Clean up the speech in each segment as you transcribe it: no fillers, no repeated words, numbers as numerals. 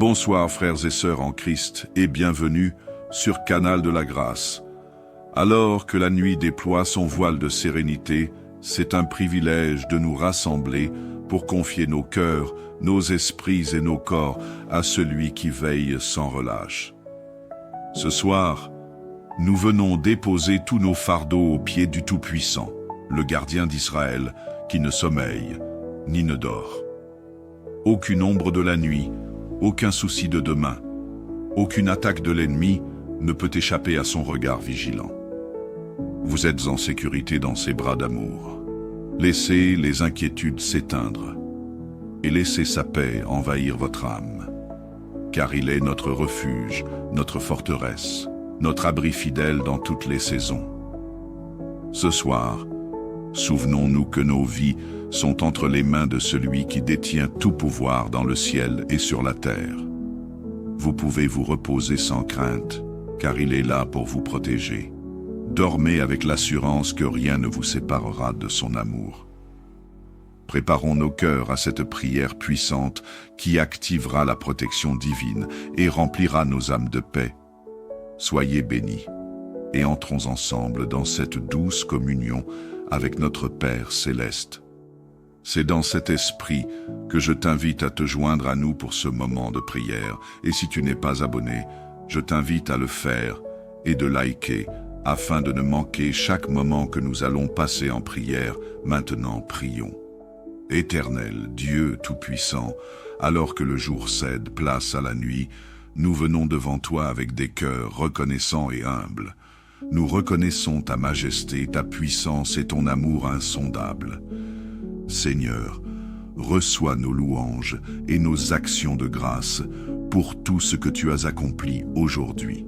Bonsoir frères et sœurs en Christ et bienvenue sur Canal de la Grâce. Alors que la nuit déploie son voile de sérénité, c'est un privilège de nous rassembler pour confier nos cœurs, nos esprits et nos corps à celui qui veille sans relâche. Ce soir, nous venons déposer tous nos fardeaux aux pieds du Tout-Puissant, le gardien d'Israël, qui ne sommeille ni ne dort. Aucune ombre de la nuit, aucun souci de demain, aucune attaque de l'ennemi ne peut échapper à son regard vigilant. Vous êtes en sécurité dans ses bras d'amour. Laissez les inquiétudes s'éteindre et laissez sa paix envahir votre âme, car il est notre refuge, notre forteresse, notre abri fidèle dans toutes les saisons. Ce soir, souvenons-nous que nos vies sont entre les mains de celui qui détient tout pouvoir dans le ciel et sur la terre. Vous pouvez vous reposer sans crainte, car il est là pour vous protéger. Dormez avec l'assurance que rien ne vous séparera de son amour. Préparons nos cœurs à cette prière puissante qui activera la protection divine et remplira nos âmes de paix. Soyez bénis et entrons ensemble dans cette douce communion avec notre Père céleste. C'est dans cet esprit que je t'invite à te joindre à nous pour ce moment de prière. Et si tu n'es pas abonné, je t'invite à le faire et de liker afin de ne manquer chaque moment que nous allons passer en prière. Maintenant, prions. Éternel Dieu Tout-Puissant, alors que le jour cède place à la nuit, nous venons devant toi avec des cœurs reconnaissants et humbles. Nous reconnaissons ta majesté, ta puissance et ton amour insondable. Seigneur, reçois nos louanges et nos actions de grâce pour tout ce que tu as accompli aujourd'hui.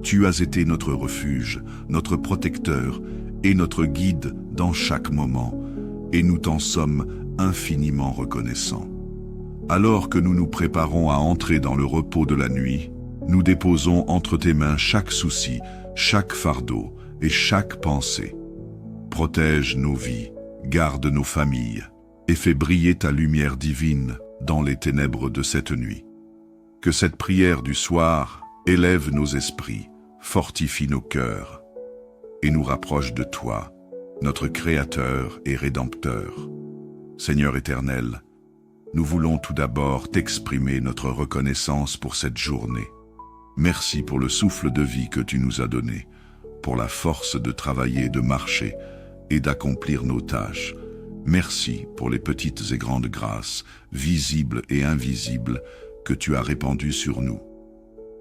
Tu as été notre refuge, notre protecteur et notre guide dans chaque moment, et nous t'en sommes infiniment reconnaissants. Alors que nous nous préparons à entrer dans le repos de la nuit, nous déposons entre tes mains chaque souci, chaque fardeau et chaque pensée. Protège nos vies, garde nos familles et fais briller ta lumière divine dans les ténèbres de cette nuit. Que cette prière du soir élève nos esprits, fortifie nos cœurs et nous rapproche de toi, notre Créateur et Rédempteur. Seigneur éternel, nous voulons tout d'abord t'exprimer notre reconnaissance pour cette journée. Merci pour le souffle de vie que tu nous as donné, pour la force de travailler, de marcher et d'accomplir nos tâches. Merci pour les petites et grandes grâces, visibles et invisibles, que tu as répandues sur nous.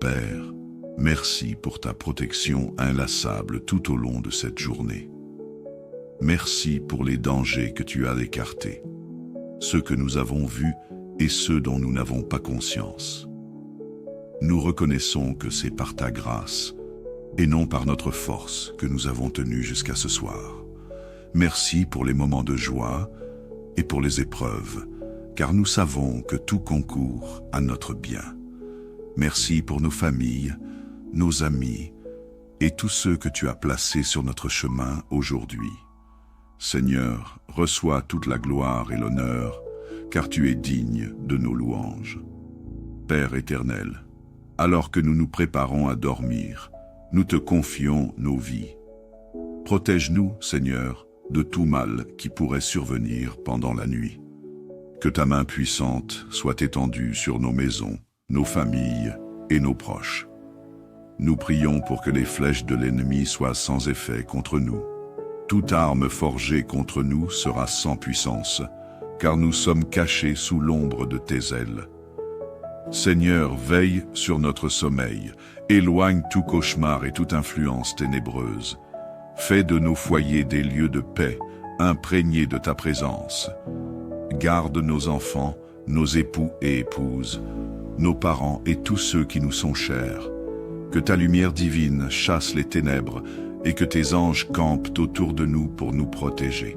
Père, merci pour ta protection inlassable tout au long de cette journée. Merci pour les dangers que tu as écartés, ceux que nous avons vus et ceux dont nous n'avons pas conscience. Nous reconnaissons que c'est par ta grâce et non par notre force que nous avons tenu jusqu'à ce soir. Merci pour les moments de joie et pour les épreuves, car nous savons que tout concourt à notre bien. Merci pour nos familles, nos amis et tous ceux que tu as placés sur notre chemin aujourd'hui. Seigneur, reçois toute la gloire et l'honneur, car tu es digne de nos louanges. Père éternel, alors que nous nous préparons à dormir, nous te confions nos vies. Protège-nous, Seigneur, de tout mal qui pourrait survenir pendant la nuit. Que ta main puissante soit étendue sur nos maisons, nos familles et nos proches. Nous prions pour que les flèches de l'ennemi soient sans effet contre nous. Toute arme forgée contre nous sera sans puissance, car nous sommes cachés sous l'ombre de tes ailes. Seigneur, veille sur notre sommeil, éloigne tout cauchemar et toute influence ténébreuse. Fais de nos foyers des lieux de paix, imprégnés de ta présence. Garde nos enfants, nos époux et épouses, nos parents et tous ceux qui nous sont chers. Que ta lumière divine chasse les ténèbres et que tes anges campent autour de nous pour nous protéger.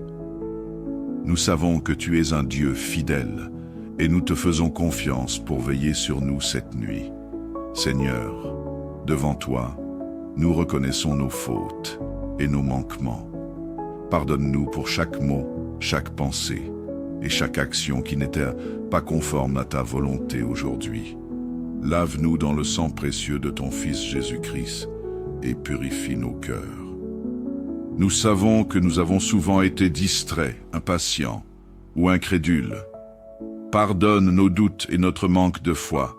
Nous savons que tu es un Dieu fidèle et nous te faisons confiance pour veiller sur nous cette nuit. Seigneur, devant toi, nous reconnaissons nos fautes et nos manquements. Pardonne-nous pour chaque mot, chaque pensée et chaque action qui n'était pas conforme à ta volonté aujourd'hui. Lave-nous dans le sang précieux de ton Fils Jésus-Christ et purifie nos cœurs. Nous savons que nous avons souvent été distraits, impatients ou incrédules. Pardonne nos doutes et notre manque de foi.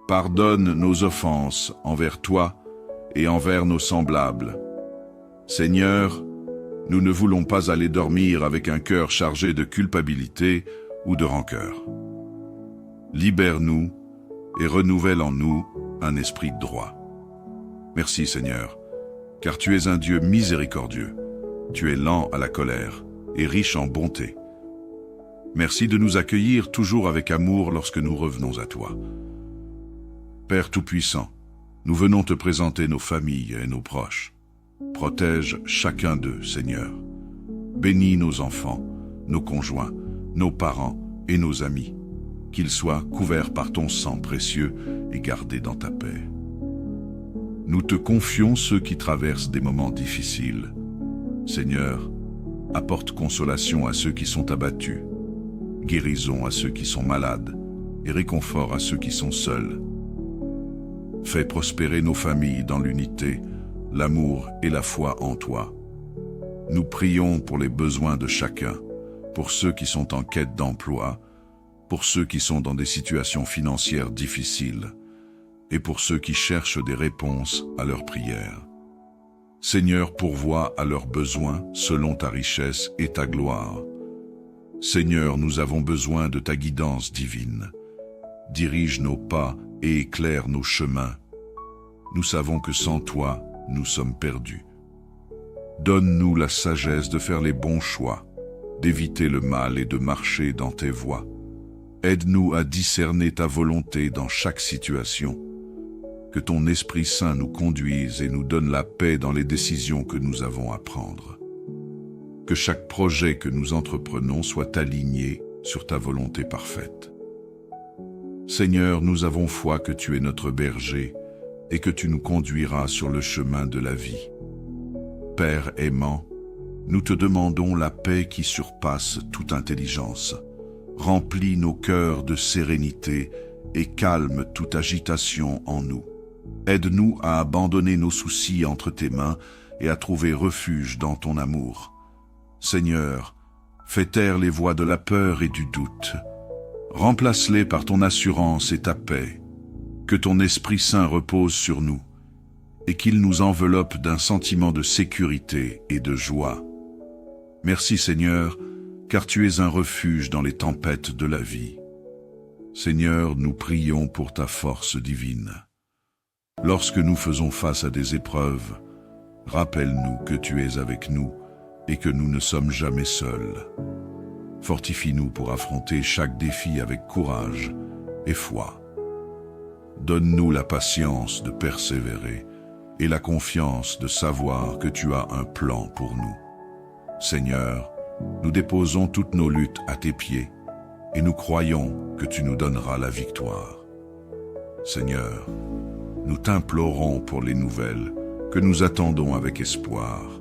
Pardonne nos offenses envers toi et envers nos semblables. Seigneur, nous ne voulons pas aller dormir avec un cœur chargé de culpabilité ou de rancœur. Libère-nous et renouvelle en nous un esprit droit. Merci Seigneur, car tu es un Dieu miséricordieux. Tu es lent à la colère et riche en bonté. Merci de nous accueillir toujours avec amour lorsque nous revenons à toi. Père Tout-Puissant, nous venons te présenter nos familles et nos proches. Protège chacun d'eux, Seigneur. Bénis nos enfants, nos conjoints, nos parents et nos amis. Qu'ils soient couverts par ton sang précieux et gardés dans ta paix. Nous te confions ceux qui traversent des moments difficiles. Seigneur, apporte consolation à ceux qui sont abattus, guérison à ceux qui sont malades et réconfort à ceux qui sont seuls. Fais prospérer nos familles dans l'unité, l'amour et la foi en toi. Nous prions pour les besoins de chacun, pour ceux qui sont en quête d'emploi, pour ceux qui sont dans des situations financières difficiles, et pour ceux qui cherchent des réponses à leurs prières. Seigneur, pourvois à leurs besoins selon ta richesse et ta gloire. Seigneur, nous avons besoin de ta guidance divine. Dirige nos pas et éclaire nos chemins. Nous savons que sans toi, nous sommes perdus. Donne-nous la sagesse de faire les bons choix, d'éviter le mal et de marcher dans tes voies. Aide-nous à discerner ta volonté dans chaque situation. Que ton Esprit Saint nous conduise et nous donne la paix dans les décisions que nous avons à prendre. Que chaque projet que nous entreprenons soit aligné sur ta volonté parfaite. Seigneur, nous avons foi que tu es notre berger et que tu nous conduiras sur le chemin de la vie. Père aimant, nous te demandons la paix qui surpasse toute intelligence. Remplis nos cœurs de sérénité et calme toute agitation en nous. Aide-nous à abandonner nos soucis entre tes mains et à trouver refuge dans ton amour. Seigneur, fais taire les voix de la peur et du doute. Remplace-les par ton assurance et ta paix. Que ton Esprit Saint repose sur nous et qu'il nous enveloppe d'un sentiment de sécurité et de joie. Merci Seigneur, car tu es un refuge dans les tempêtes de la vie. Seigneur, nous prions pour ta force divine. Lorsque nous faisons face à des épreuves, rappelle-nous que tu es avec nous et que nous ne sommes jamais seuls. Fortifie-nous pour affronter chaque défi avec courage et foi. Donne-nous la patience de persévérer et la confiance de savoir que tu as un plan pour nous. Seigneur, nous déposons toutes nos luttes à tes pieds et nous croyons que tu nous donneras la victoire. Seigneur, nous t'implorons pour les nouvelles que nous attendons avec espoir.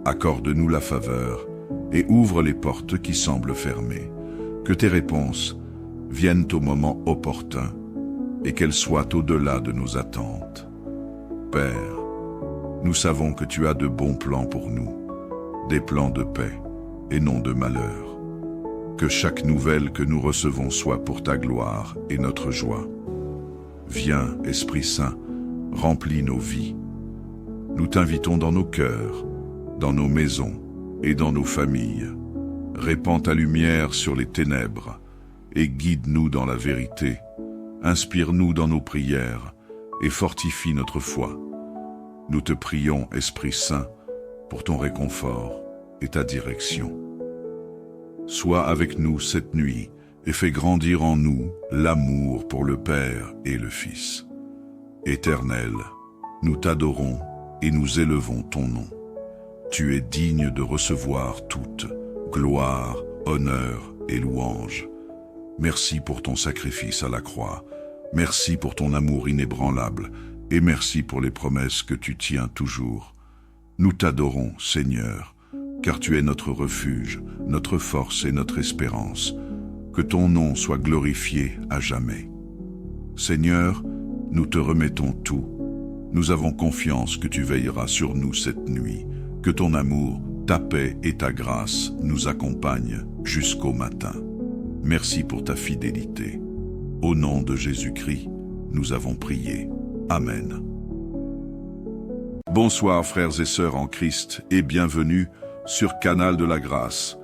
Accorde-nous la faveur et ouvre les portes qui semblent fermées. Que tes réponses viennent au moment opportun et qu'elles soient au-delà de nos attentes. Père, nous savons que tu as de bons plans pour nous, des plans de paix et non de malheur. Que chaque nouvelle que nous recevons soit pour ta gloire et notre joie. Viens, Esprit Saint, remplis nos vies. Nous t'invitons dans nos cœurs, dans nos maisons et dans nos familles. Répands ta lumière sur les ténèbres et guide-nous dans la vérité. Inspire-nous dans nos prières et fortifie notre foi. Nous te prions, Esprit Saint, pour ton réconfort et ta direction. Sois avec nous cette nuit et fais grandir en nous l'amour pour le Père et le Fils. Éternel, nous t'adorons et nous élevons ton nom. Tu es digne de recevoir toute gloire, honneur et louange. Merci pour ton sacrifice à la croix. Merci pour ton amour inébranlable et merci pour les promesses que tu tiens toujours. Nous t'adorons, Seigneur, car tu es notre refuge, notre force et notre espérance. que ton nom soit glorifié à jamais. Seigneur, nous te remettons tout. Nous avons confiance que tu veilleras sur nous cette nuit, que ton amour, ta paix et ta grâce nous accompagnent jusqu'au matin. Merci pour ta fidélité. Au nom de Jésus-Christ, nous avons prié. Amen. Bonsoir frères et sœurs en Christ et bienvenue sur Canal de la Grâce.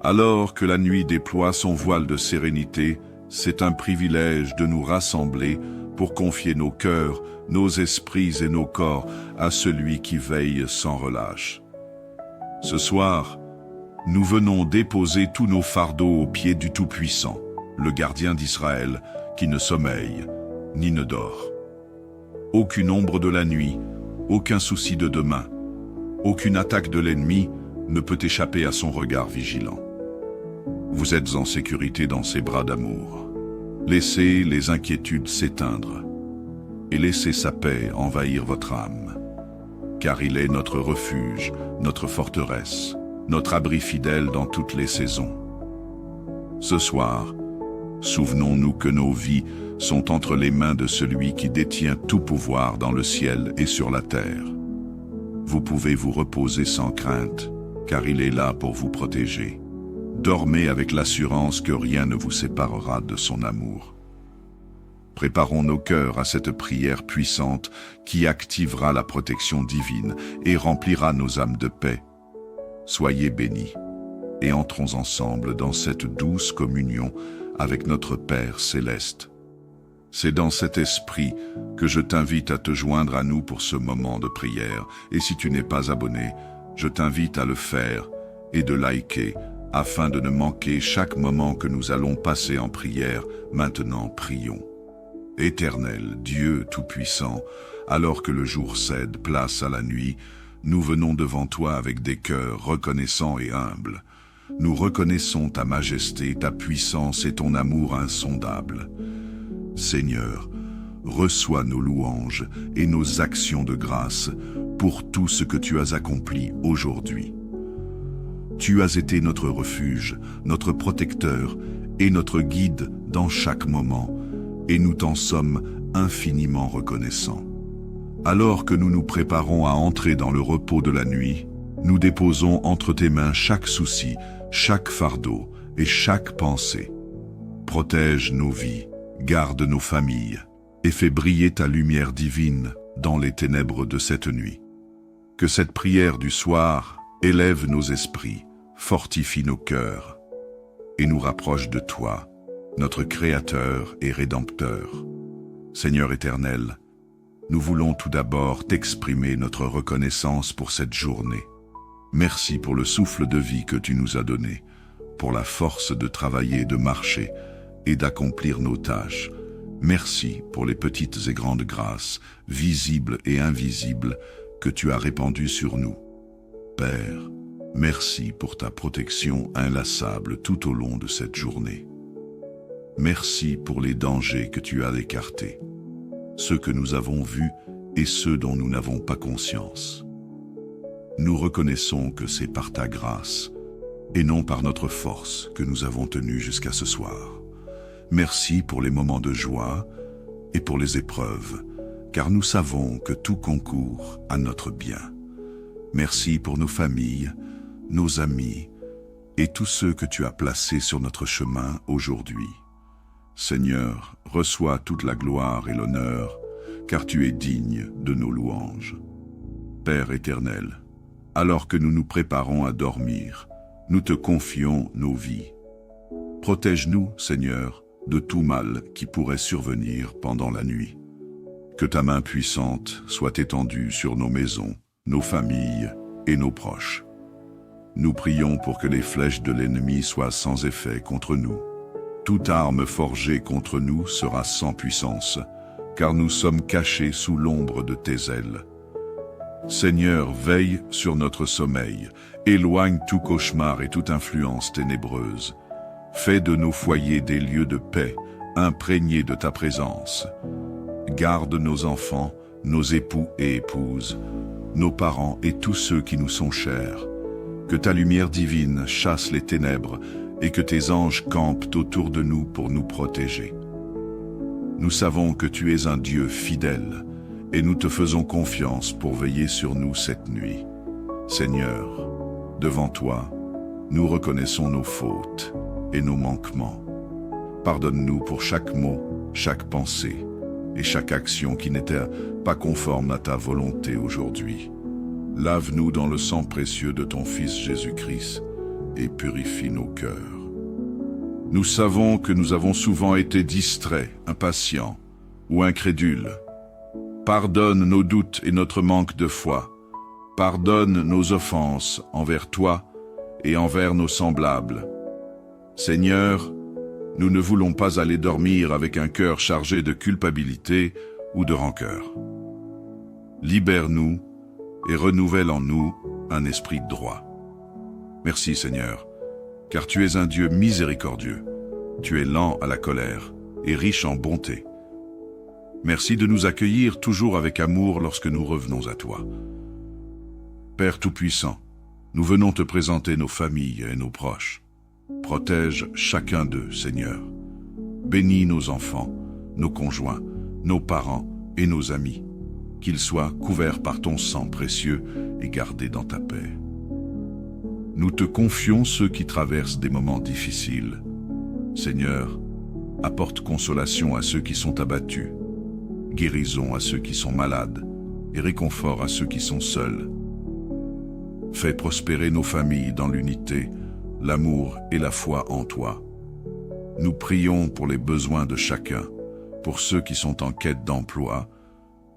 Alors que la nuit déploie son voile de sérénité, c'est un privilège de nous rassembler pour confier nos cœurs, nos esprits et nos corps à celui qui veille sans relâche. Ce soir, nous venons déposer tous nos fardeaux aux pieds du Tout-Puissant, le gardien d'Israël, qui ne sommeille ni ne dort. Aucune ombre de la nuit, aucun souci de demain, aucune attaque de l'ennemi ne peut échapper à son regard vigilant. Vous êtes en sécurité dans ses bras d'amour. Laissez les inquiétudes s'éteindre et laissez sa paix envahir votre âme, car il est notre refuge, notre forteresse, notre abri fidèle dans toutes les saisons. Ce soir, souvenons-nous que nos vies sont entre les mains de celui qui détient tout pouvoir dans le ciel et sur la terre. Vous pouvez vous reposer sans crainte, car il est là pour vous protéger. Dormez avec l'assurance que rien ne vous séparera de son amour. Préparons nos cœurs à cette prière puissante qui activera la protection divine et remplira nos âmes de paix. Soyez bénis et entrons ensemble dans cette douce communion avec notre Père céleste. C'est dans cet esprit que je t'invite à te joindre à nous pour ce moment de prière. Et si tu n'es pas abonné, je t'invite à le faire et de liker afin de ne manquer chaque moment que nous allons passer en prière. Maintenant, prions. Éternel Dieu Tout-Puissant, alors que le jour cède place à la nuit, nous venons devant toi avec des cœurs reconnaissants et humbles. Nous reconnaissons ta majesté, ta puissance et ton amour insondable. Seigneur, reçois nos louanges et nos actions de grâce pour tout ce que tu as accompli aujourd'hui. Tu as été notre refuge, notre protecteur et notre guide dans chaque moment, et nous t'en sommes infiniment reconnaissants. Alors que nous nous préparons à entrer dans le repos de la nuit, nous déposons entre tes mains chaque souci, chaque fardeau et chaque pensée. Protège nos vies, garde nos familles et fais briller ta lumière divine dans les ténèbres de cette nuit. Que cette prière du soir élève nos esprits, fortifie nos cœurs et nous rapproche de toi, notre Créateur et Rédempteur. Seigneur éternel, nous voulons tout d'abord t'exprimer notre reconnaissance pour cette journée. Merci pour le souffle de vie que tu nous as donné, pour la force de travailler, de marcher et d'accomplir nos tâches. Merci pour les petites et grandes grâces, visibles et invisibles, que tu as répandues sur nous. Père, merci pour ta protection inlassable tout au long de cette journée. Merci pour les dangers que tu as écartés, ceux que nous avons vus et ceux dont nous n'avons pas conscience. Nous reconnaissons que c'est par ta grâce et non par notre force que nous avons tenu jusqu'à ce soir. Merci pour les moments de joie et pour les épreuves, car nous savons que tout concourt à notre bien. Merci pour nos familles, nos amis et tous ceux que tu as placés sur notre chemin aujourd'hui. Seigneur, reçois toute la gloire et l'honneur, car tu es digne de nos louanges. Père éternel, alors que nous nous préparons à dormir, nous te confions nos vies. Protège-nous, Seigneur, de tout mal qui pourrait survenir pendant la nuit. Que ta main puissante soit étendue sur nos maisons, nos familles et nos proches. Nous prions pour que les flèches de l'ennemi soient sans effet contre nous. Toute arme forgée contre nous sera sans puissance, car nous sommes cachés sous l'ombre de tes ailes. Seigneur, veille sur notre sommeil, éloigne tout cauchemar et toute influence ténébreuse. Fais de nos foyers des lieux de paix, imprégnés de ta présence. Garde nos enfants, nos époux et épouses, nos parents et tous ceux qui nous sont chers. Que ta lumière divine chasse les ténèbres et que tes anges campent autour de nous pour nous protéger. Nous savons que tu es un Dieu fidèle, et nous te faisons confiance pour veiller sur nous cette nuit. Seigneur, devant toi, nous reconnaissons nos fautes et nos manquements. Pardonne-nous pour chaque mot, chaque pensée et chaque action qui n'était pas conforme à ta volonté aujourd'hui. Lave-nous dans le sang précieux de ton Fils Jésus-Christ et purifie nos cœurs. Nous savons que nous avons souvent été distraits, impatients ou incrédules. Pardonne nos doutes et notre manque de foi. Pardonne nos offenses envers toi et envers nos semblables. Seigneur, nous ne voulons pas aller dormir avec un cœur chargé de culpabilité ou de rancœur. Libère-nous et renouvelle en nous un esprit droit. Merci Seigneur, car tu es un Dieu miséricordieux. Tu es lent à la colère et riche en bonté. Merci de nous accueillir toujours avec amour lorsque nous revenons à toi. Père Tout-Puissant, nous venons te présenter nos familles et nos proches. Protège chacun d'eux, Seigneur. Bénis nos enfants, nos conjoints, nos parents et nos amis. Qu'ils soient couverts par ton sang précieux et gardés dans ta paix. Nous te confions ceux qui traversent des moments difficiles. Seigneur, apporte consolation à ceux qui sont abattus, guérison à ceux qui sont malades et réconfort à ceux qui sont seuls. Fais prospérer nos familles dans l'unité, l'amour et la foi en toi. Nous prions pour les besoins de chacun, pour ceux qui sont en quête d'emploi,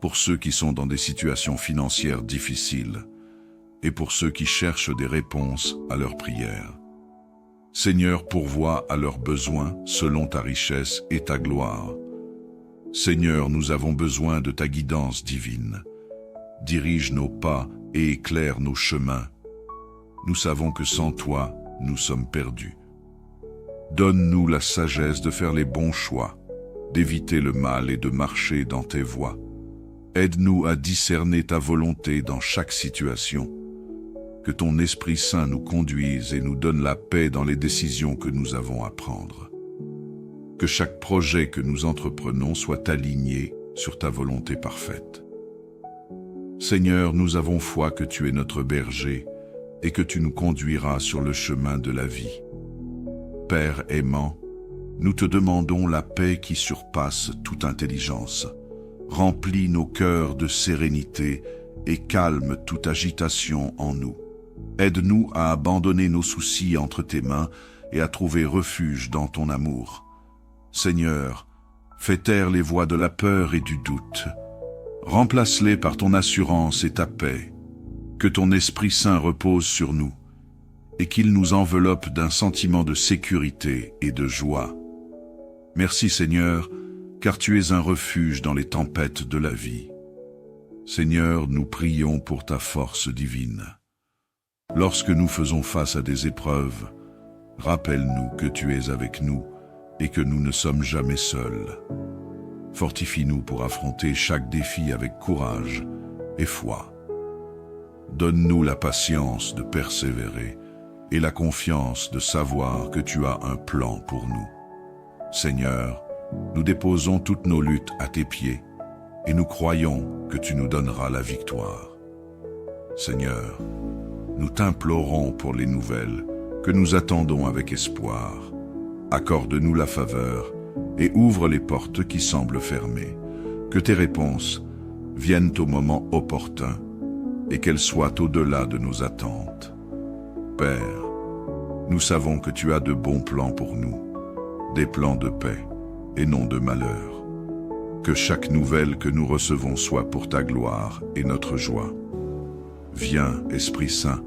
pour ceux qui sont dans des situations financières difficiles, et pour ceux qui cherchent des réponses à leurs prières. Seigneur, pourvois à leurs besoins selon ta richesse et ta gloire. Seigneur, nous avons besoin de ta guidance divine. Dirige nos pas et éclaire nos chemins. Nous savons que sans toi, nous sommes perdus. Donne-nous la sagesse de faire les bons choix, d'éviter le mal et de marcher dans tes voies. Aide-nous à discerner ta volonté dans chaque situation. Que ton Esprit Saint nous conduise et nous donne la paix dans les décisions que nous avons à prendre. Que chaque projet que nous entreprenons soit aligné sur ta volonté parfaite. Seigneur, nous avons foi que tu es notre berger et que tu nous conduiras sur le chemin de la vie. Père aimant, nous te demandons la paix qui surpasse toute intelligence. Remplis nos cœurs de sérénité et calme toute agitation en nous. Aide-nous à abandonner nos soucis entre tes mains et à trouver refuge dans ton amour. Seigneur, fais taire les voix de la peur et du doute. Remplace-les par ton assurance et ta paix. Que ton Esprit Saint repose sur nous et qu'il nous enveloppe d'un sentiment de sécurité et de joie. Merci Seigneur, car tu es un refuge dans les tempêtes de la vie. Seigneur, nous prions pour ta force divine. Lorsque nous faisons face à des épreuves, rappelle-nous que tu es avec nous et que nous ne sommes jamais seuls. Fortifie-nous pour affronter chaque défi avec courage et foi. Donne-nous la patience de persévérer et la confiance de savoir que tu as un plan pour nous. Seigneur, nous déposons toutes nos luttes à tes pieds et nous croyons que tu nous donneras la victoire. Seigneur, nous t'implorons pour les nouvelles que nous attendons avec espoir. Accorde-nous la faveur et ouvre les portes qui semblent fermées. Que tes réponses viennent au moment opportun et qu'elles soient au-delà de nos attentes. Père, nous savons que tu as de bons plans pour nous, des plans de paix et non de malheur. Que chaque nouvelle que nous recevons soit pour ta gloire et notre joie. Viens, Esprit Saint,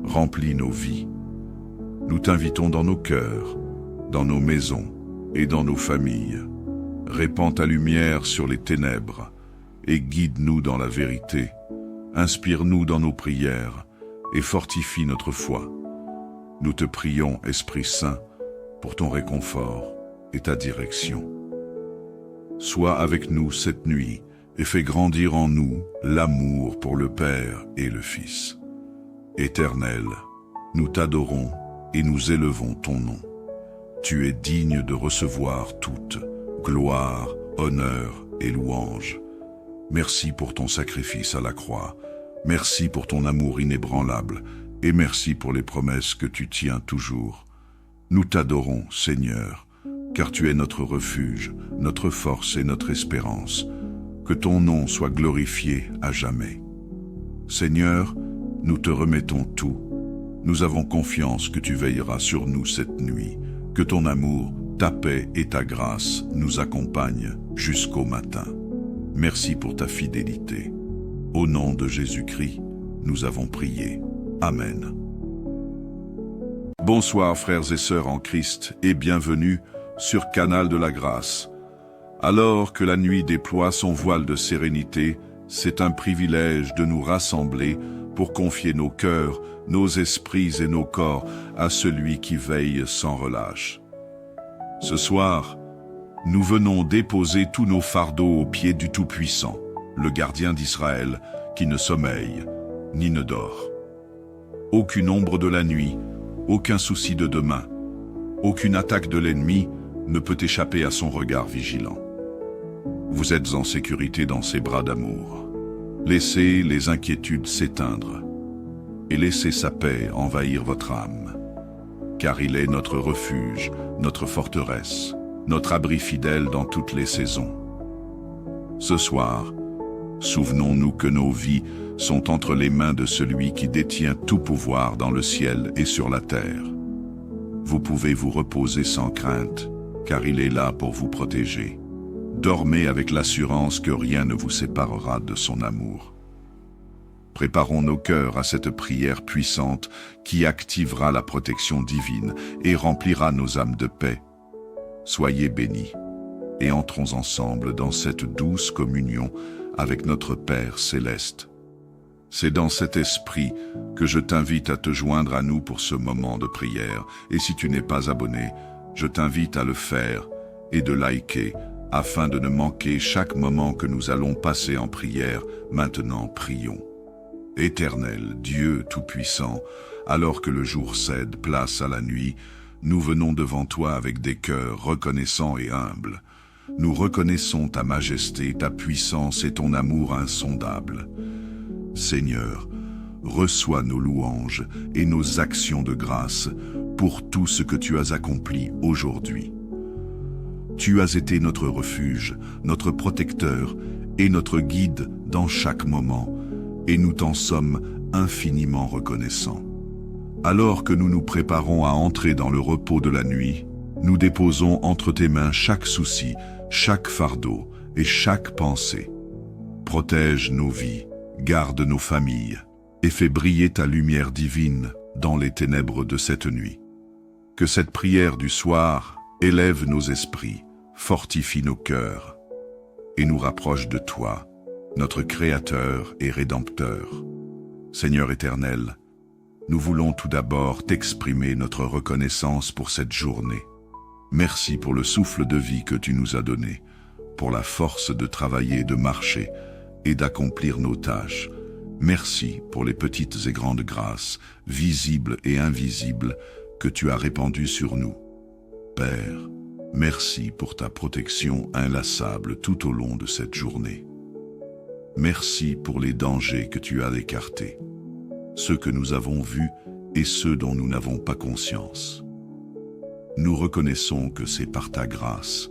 remplis nos vies. Nous t'invitons dans nos cœurs, dans nos maisons et dans nos familles. Répands ta lumière sur les ténèbres et guide-nous dans la vérité. Inspire-nous dans nos prières et fortifie notre foi. Nous te prions, Esprit Saint, pour ton réconfort et ta direction. Sois avec nous cette nuit et fais grandir en nous l'amour pour le Père et le Fils. Éternel, nous t'adorons et nous élevons ton nom. Tu es digne de recevoir toute gloire, honneur et louange. Merci pour ton sacrifice à la croix. Merci pour ton amour inébranlable et merci pour les promesses que tu tiens toujours. Nous t'adorons, Seigneur, car tu es notre refuge, notre force et notre espérance. Que ton nom soit glorifié à jamais. Seigneur, nous te remettons tout. Nous avons confiance que tu veilleras sur nous cette nuit, que ton amour, ta paix et ta grâce nous accompagnent jusqu'au matin. Merci pour ta fidélité. Au nom de Jésus-Christ, nous avons prié. Amen. Bonsoir frères et sœurs en Christ et bienvenue sur Canal de la Grâce. Alors que la nuit déploie son voile de sérénité, c'est un privilège de nous rassembler pour confier nos cœurs, nos esprits et nos corps à celui qui veille sans relâche. Ce soir, nous venons déposer tous nos fardeaux aux pieds du Tout-Puissant, le gardien d'Israël, qui ne sommeille ni ne dort. Aucune ombre de la nuit, aucun souci de demain, aucune attaque de l'ennemi ne peut échapper à son regard vigilant. Vous êtes en sécurité dans ses bras d'amour. Laissez les inquiétudes s'éteindre et laissez sa paix envahir votre âme. Car il est notre refuge, notre forteresse, notre abri fidèle dans toutes les saisons. Ce soir, souvenons-nous que nos vies sont entre les mains de celui qui détient tout pouvoir dans le ciel et sur la terre. Vous pouvez vous reposer sans crainte, car il est là pour vous protéger. Dormez avec l'assurance que rien ne vous séparera de son amour. Préparons nos cœurs à cette prière puissante qui activera la protection divine et remplira nos âmes de paix. Soyez bénis et entrons ensemble dans cette douce communion avec notre Père céleste. C'est dans cet esprit que je t'invite à te joindre à nous pour ce moment de prière. Et si tu n'es pas abonné, je t'invite à le faire et de liker afin de ne manquer chaque moment que nous allons passer en prière. Maintenant, prions. Éternel Dieu Tout-Puissant, alors que le jour cède place à la nuit, nous venons devant toi avec des cœurs reconnaissants et humbles. Nous reconnaissons ta majesté, ta puissance et ton amour insondable. Seigneur, reçois nos louanges et nos actions de grâce pour tout ce que tu as accompli aujourd'hui. Tu as été notre refuge, notre protecteur et notre guide dans chaque moment, et nous t'en sommes infiniment reconnaissants. Alors que nous nous préparons à entrer dans le repos de la nuit, nous déposons entre tes mains chaque souci, chaque fardeau et chaque pensée. Protège nos vies, garde nos familles et fais briller ta lumière divine dans les ténèbres de cette nuit. Que cette prière du soir élève nos esprits, fortifie nos cœurs et nous rapproche de toi, notre Créateur et Rédempteur. Seigneur éternel, nous voulons tout d'abord t'exprimer notre reconnaissance pour cette journée. Merci pour le souffle de vie que tu nous as donné, pour la force de travailler, de marcher et d'accomplir nos tâches. Merci pour les petites et grandes grâces, visibles et invisibles, que tu as répandues sur nous. Père, merci pour ta protection inlassable tout au long de cette journée. Merci pour les dangers que tu as écartés, ceux que nous avons vus et ceux dont nous n'avons pas conscience. Nous reconnaissons que c'est par ta grâce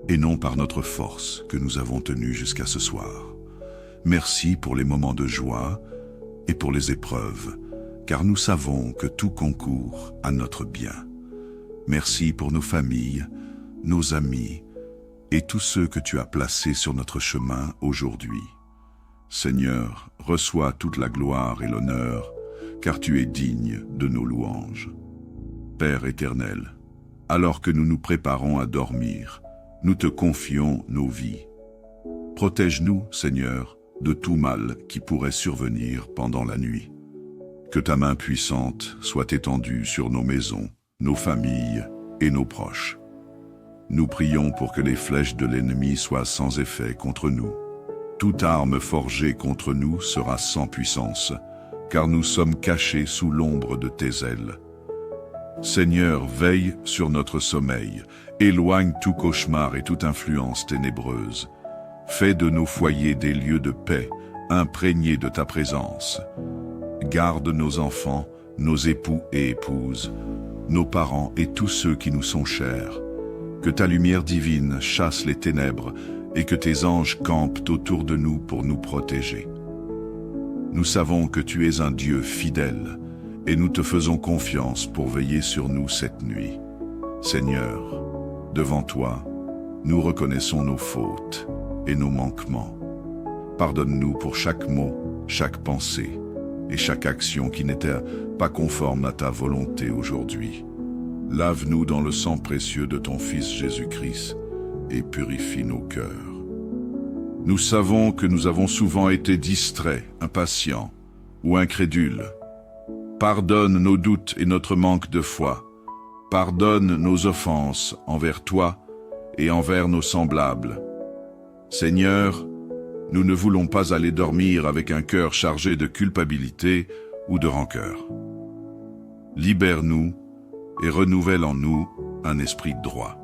et non par notre force que nous avons tenu jusqu'à ce soir. Merci pour les moments de joie et pour les épreuves, car nous savons que tout concourt à notre bien. Merci pour nos familles, nos amis et tous ceux que tu as placés sur notre chemin aujourd'hui. Seigneur, reçois toute la gloire et l'honneur, car tu es digne de nos louanges. Père éternel, alors que nous nous préparons à dormir, nous te confions nos vies. Protège-nous, Seigneur, de tout mal qui pourrait survenir pendant la nuit. Que ta main puissante soit étendue sur nos maisons, nos familles et nos proches. Nous prions pour que les flèches de l'ennemi soient sans effet contre nous. Toute arme forgée contre nous sera sans puissance, car nous sommes cachés sous l'ombre de tes ailes. Seigneur, veille sur notre sommeil, éloigne tout cauchemar et toute influence ténébreuse. Fais de nos foyers des lieux de paix, imprégnés de ta présence. Garde nos enfants, nos époux et épouses, nos parents et tous ceux qui nous sont chers. Que ta lumière divine chasse les ténèbres et que tes anges campent autour de nous pour nous protéger. Nous savons que tu es un Dieu fidèle et nous te faisons confiance pour veiller sur nous cette nuit. Seigneur, devant toi, nous reconnaissons nos fautes et nos manquements. Pardonne-nous pour chaque mot, chaque pensée et chaque action qui n'était pas conforme à ta volonté aujourd'hui. Lave-nous dans le sang précieux de ton Fils Jésus-Christ et purifie nos cœurs. Nous savons que nous avons souvent été distraits, impatients ou incrédules. Pardonne nos doutes et notre manque de foi. Pardonne nos offenses envers toi et envers nos semblables. Seigneur, nous ne voulons pas aller dormir avec un cœur chargé de culpabilité ou de rancœur. Libère-nous et renouvelle en nous un esprit droit.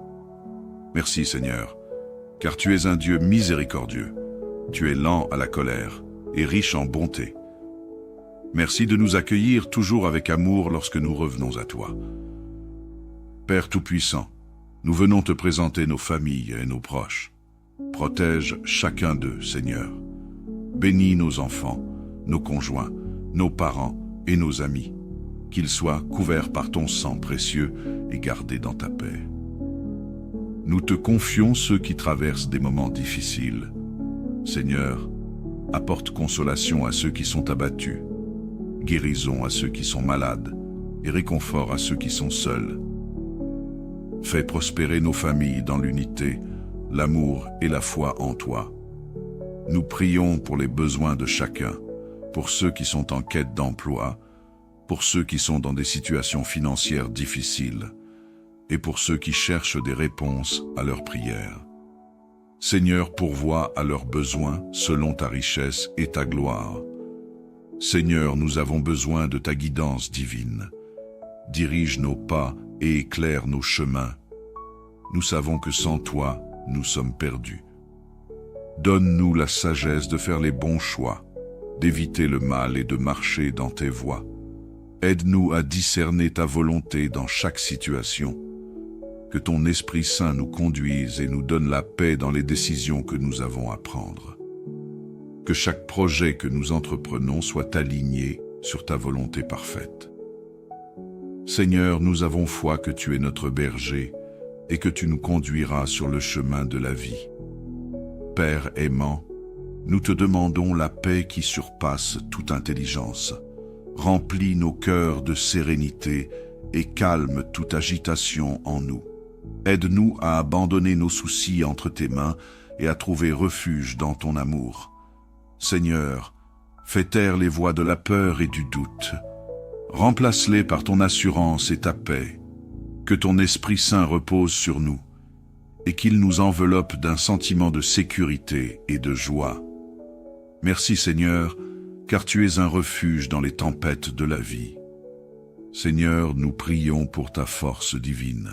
Merci Seigneur, car tu es un Dieu miséricordieux. Tu es lent à la colère et riche en bonté. Merci de nous accueillir toujours avec amour lorsque nous revenons à toi. Père Tout-Puissant, nous venons te présenter nos familles et nos proches. Protège chacun d'eux, Seigneur. Bénis nos enfants, nos conjoints, nos parents et nos amis. Qu'ils soient couverts par ton sang précieux et gardés dans ta paix. Nous te confions ceux qui traversent des moments difficiles. Seigneur, apporte consolation à ceux qui sont abattus, guérison à ceux qui sont malades et réconfort à ceux qui sont seuls. Fais prospérer nos familles dans l'unité, l'amour et la foi en toi. Nous prions pour les besoins de chacun, pour ceux qui sont en quête d'emploi, pour ceux qui sont dans des situations financières difficiles et pour ceux qui cherchent des réponses à leurs prières. Seigneur, pourvois à leurs besoins selon ta richesse et ta gloire. Seigneur, nous avons besoin de ta guidance divine. Dirige nos pas et éclaire nos chemins. Nous savons que sans toi, nous sommes perdus. Donne-nous la sagesse de faire les bons choix, d'éviter le mal et de marcher dans tes voies. Aide-nous à discerner ta volonté dans chaque situation. Que ton Esprit Saint nous conduise et nous donne la paix dans les décisions que nous avons à prendre. Que chaque projet que nous entreprenons soit aligné sur ta volonté parfaite. Seigneur, nous avons foi que tu es notre berger et que tu nous conduiras sur le chemin de la vie. Père aimant, nous te demandons la paix qui surpasse toute intelligence. Remplis nos cœurs de sérénité et calme toute agitation en nous. Aide-nous à abandonner nos soucis entre tes mains et à trouver refuge dans ton amour. Seigneur, fais taire les voix de la peur et du doute. Remplace-les par ton assurance et ta paix. Que ton Esprit Saint repose sur nous et qu'il nous enveloppe d'un sentiment de sécurité et de joie. Merci Seigneur, car tu es un refuge dans les tempêtes de la vie. Seigneur, nous prions pour ta force divine.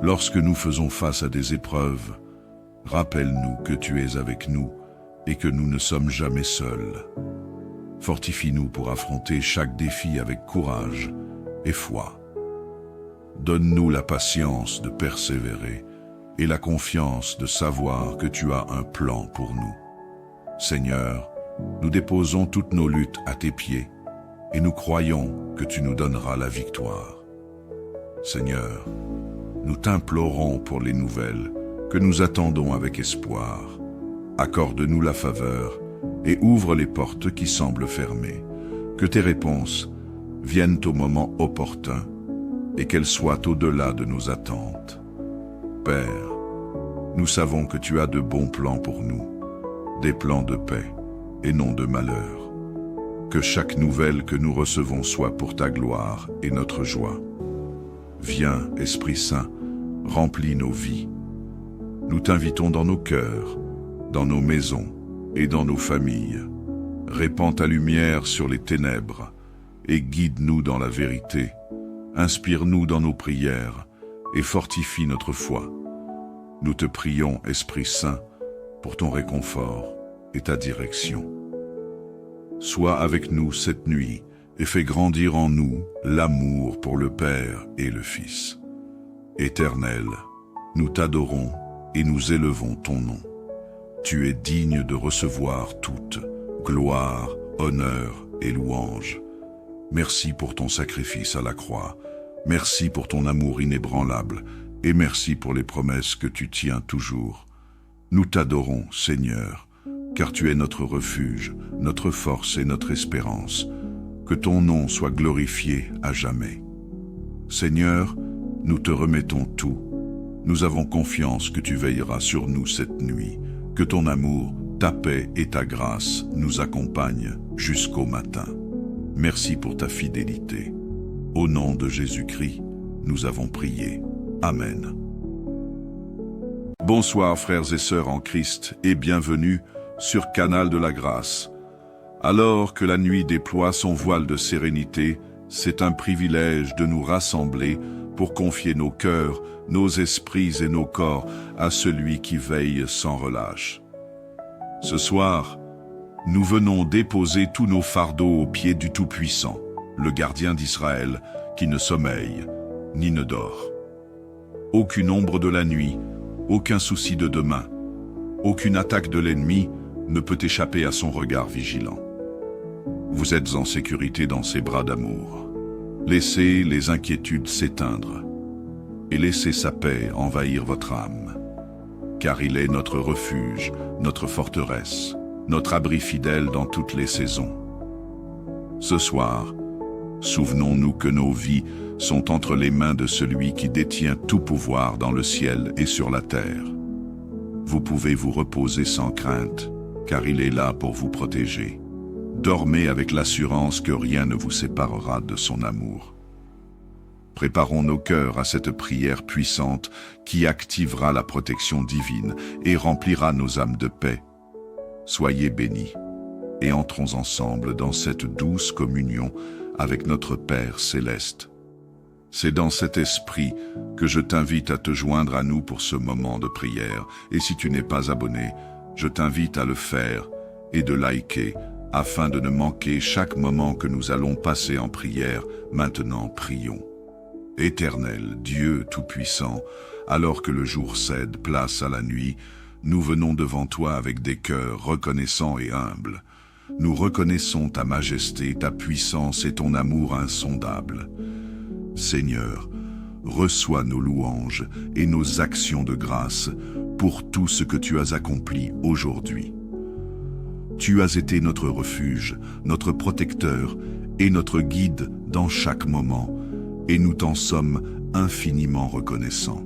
Lorsque nous faisons face à des épreuves, rappelle-nous que tu es avec nous et que nous ne sommes jamais seuls. Fortifie-nous pour affronter chaque défi avec courage et foi. Donne-nous la patience de persévérer et la confiance de savoir que tu as un plan pour nous. Seigneur, nous déposons toutes nos luttes à tes pieds et nous croyons que tu nous donneras la victoire. Seigneur, nous t'implorons pour les nouvelles que nous attendons avec espoir. Accorde-nous la faveur et ouvre les portes qui semblent fermées. Que tes réponses viennent au moment opportun et qu'elles soient au-delà de nos attentes. Père, nous savons que tu as de bons plans pour nous, des plans de paix et non de malheur. Que chaque nouvelle que nous recevons soit pour ta gloire et notre joie. Viens, Esprit Saint, remplis nos vies. Nous t'invitons dans nos cœurs, dans nos maisons et dans nos familles. Répands ta lumière sur les ténèbres et guide-nous dans la vérité. Inspire-nous dans nos prières et fortifie notre foi. Nous te prions, Esprit Saint, pour ton réconfort et ta direction. Sois avec nous cette nuit et fais grandir en nous l'amour pour le Père et le Fils. Éternel, nous t'adorons et nous élevons ton nom. Tu es digne de recevoir toute gloire, honneur et louange. Merci pour ton sacrifice à la croix. Merci pour ton amour inébranlable et merci pour les promesses que tu tiens toujours. Nous t'adorons, Seigneur, car tu es notre refuge, notre force et notre espérance. Que ton nom soit glorifié à jamais. Seigneur, nous te remettons tout. Nous avons confiance que tu veilleras sur nous cette nuit, que ton amour, ta paix et ta grâce nous accompagnent jusqu'au matin. Merci pour ta fidélité. Au nom de Jésus-Christ, nous avons prié. Amen. Bonsoir frères et sœurs en Christ et bienvenue sur Canal de la Grâce. Alors que la nuit déploie son voile de sérénité, c'est un privilège de nous rassembler pour confier nos cœurs, nos esprits et nos corps à celui qui veille sans relâche. Ce soir, nous venons déposer tous nos fardeaux aux pieds du Tout-Puissant, le gardien d'Israël, qui ne sommeille ni ne dort. Aucune ombre de la nuit, aucun souci de demain, aucune attaque de l'ennemi ne peut échapper à son regard vigilant. Vous êtes en sécurité dans ses bras d'amour. Laissez les inquiétudes s'éteindre et laissez sa paix envahir votre âme. Car il est notre refuge, notre forteresse, notre abri fidèle dans toutes les saisons. Ce soir, souvenons-nous que nos vies sont entre les mains de celui qui détient tout pouvoir dans le ciel et sur la terre. Vous pouvez vous reposer sans crainte, car il est là pour vous protéger. Dormez avec l'assurance que rien ne vous séparera de son amour. Préparons nos cœurs à cette prière puissante qui activera la protection divine et remplira nos âmes de paix. Soyez bénis et entrons ensemble dans cette douce communion avec notre Père céleste. C'est dans cet esprit que je t'invite à te joindre à nous pour ce moment de prière. Et si tu n'es pas abonné, je t'invite à le faire et de liker afin de ne manquer chaque moment que nous allons passer en prière. Maintenant, prions. Éternel Dieu Tout-Puissant, alors que le jour cède place à la nuit, nous venons devant toi avec des cœurs reconnaissants et humbles. Nous reconnaissons ta majesté, ta puissance et ton amour insondable. Seigneur, reçois nos louanges et nos actions de grâce pour tout ce que tu as accompli aujourd'hui. Tu as été notre refuge, notre protecteur et notre guide dans chaque moment, et nous t'en sommes infiniment reconnaissants.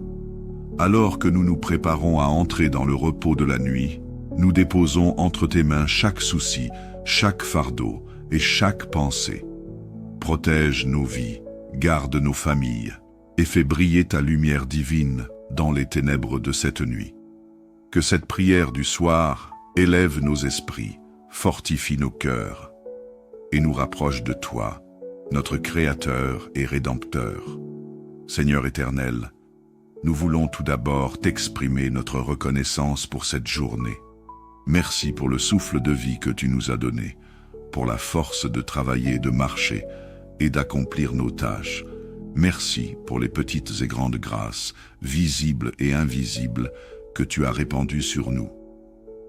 Alors que nous nous préparons à entrer dans le repos de la nuit, nous déposons entre tes mains chaque souci, chaque fardeau et chaque pensée. Protège nos vies, garde nos familles et fais briller ta lumière divine dans les ténèbres de cette nuit. Que cette prière du soir élève nos esprits, fortifie nos cœurs et nous rapproche de toi, notre Créateur et Rédempteur. Seigneur éternel, nous voulons tout d'abord t'exprimer notre reconnaissance pour cette journée. Merci pour le souffle de vie que tu nous as donné, pour la force de travailler, de marcher et d'accomplir nos tâches. Merci pour les petites et grandes grâces, visibles et invisibles, que tu as répandues sur nous.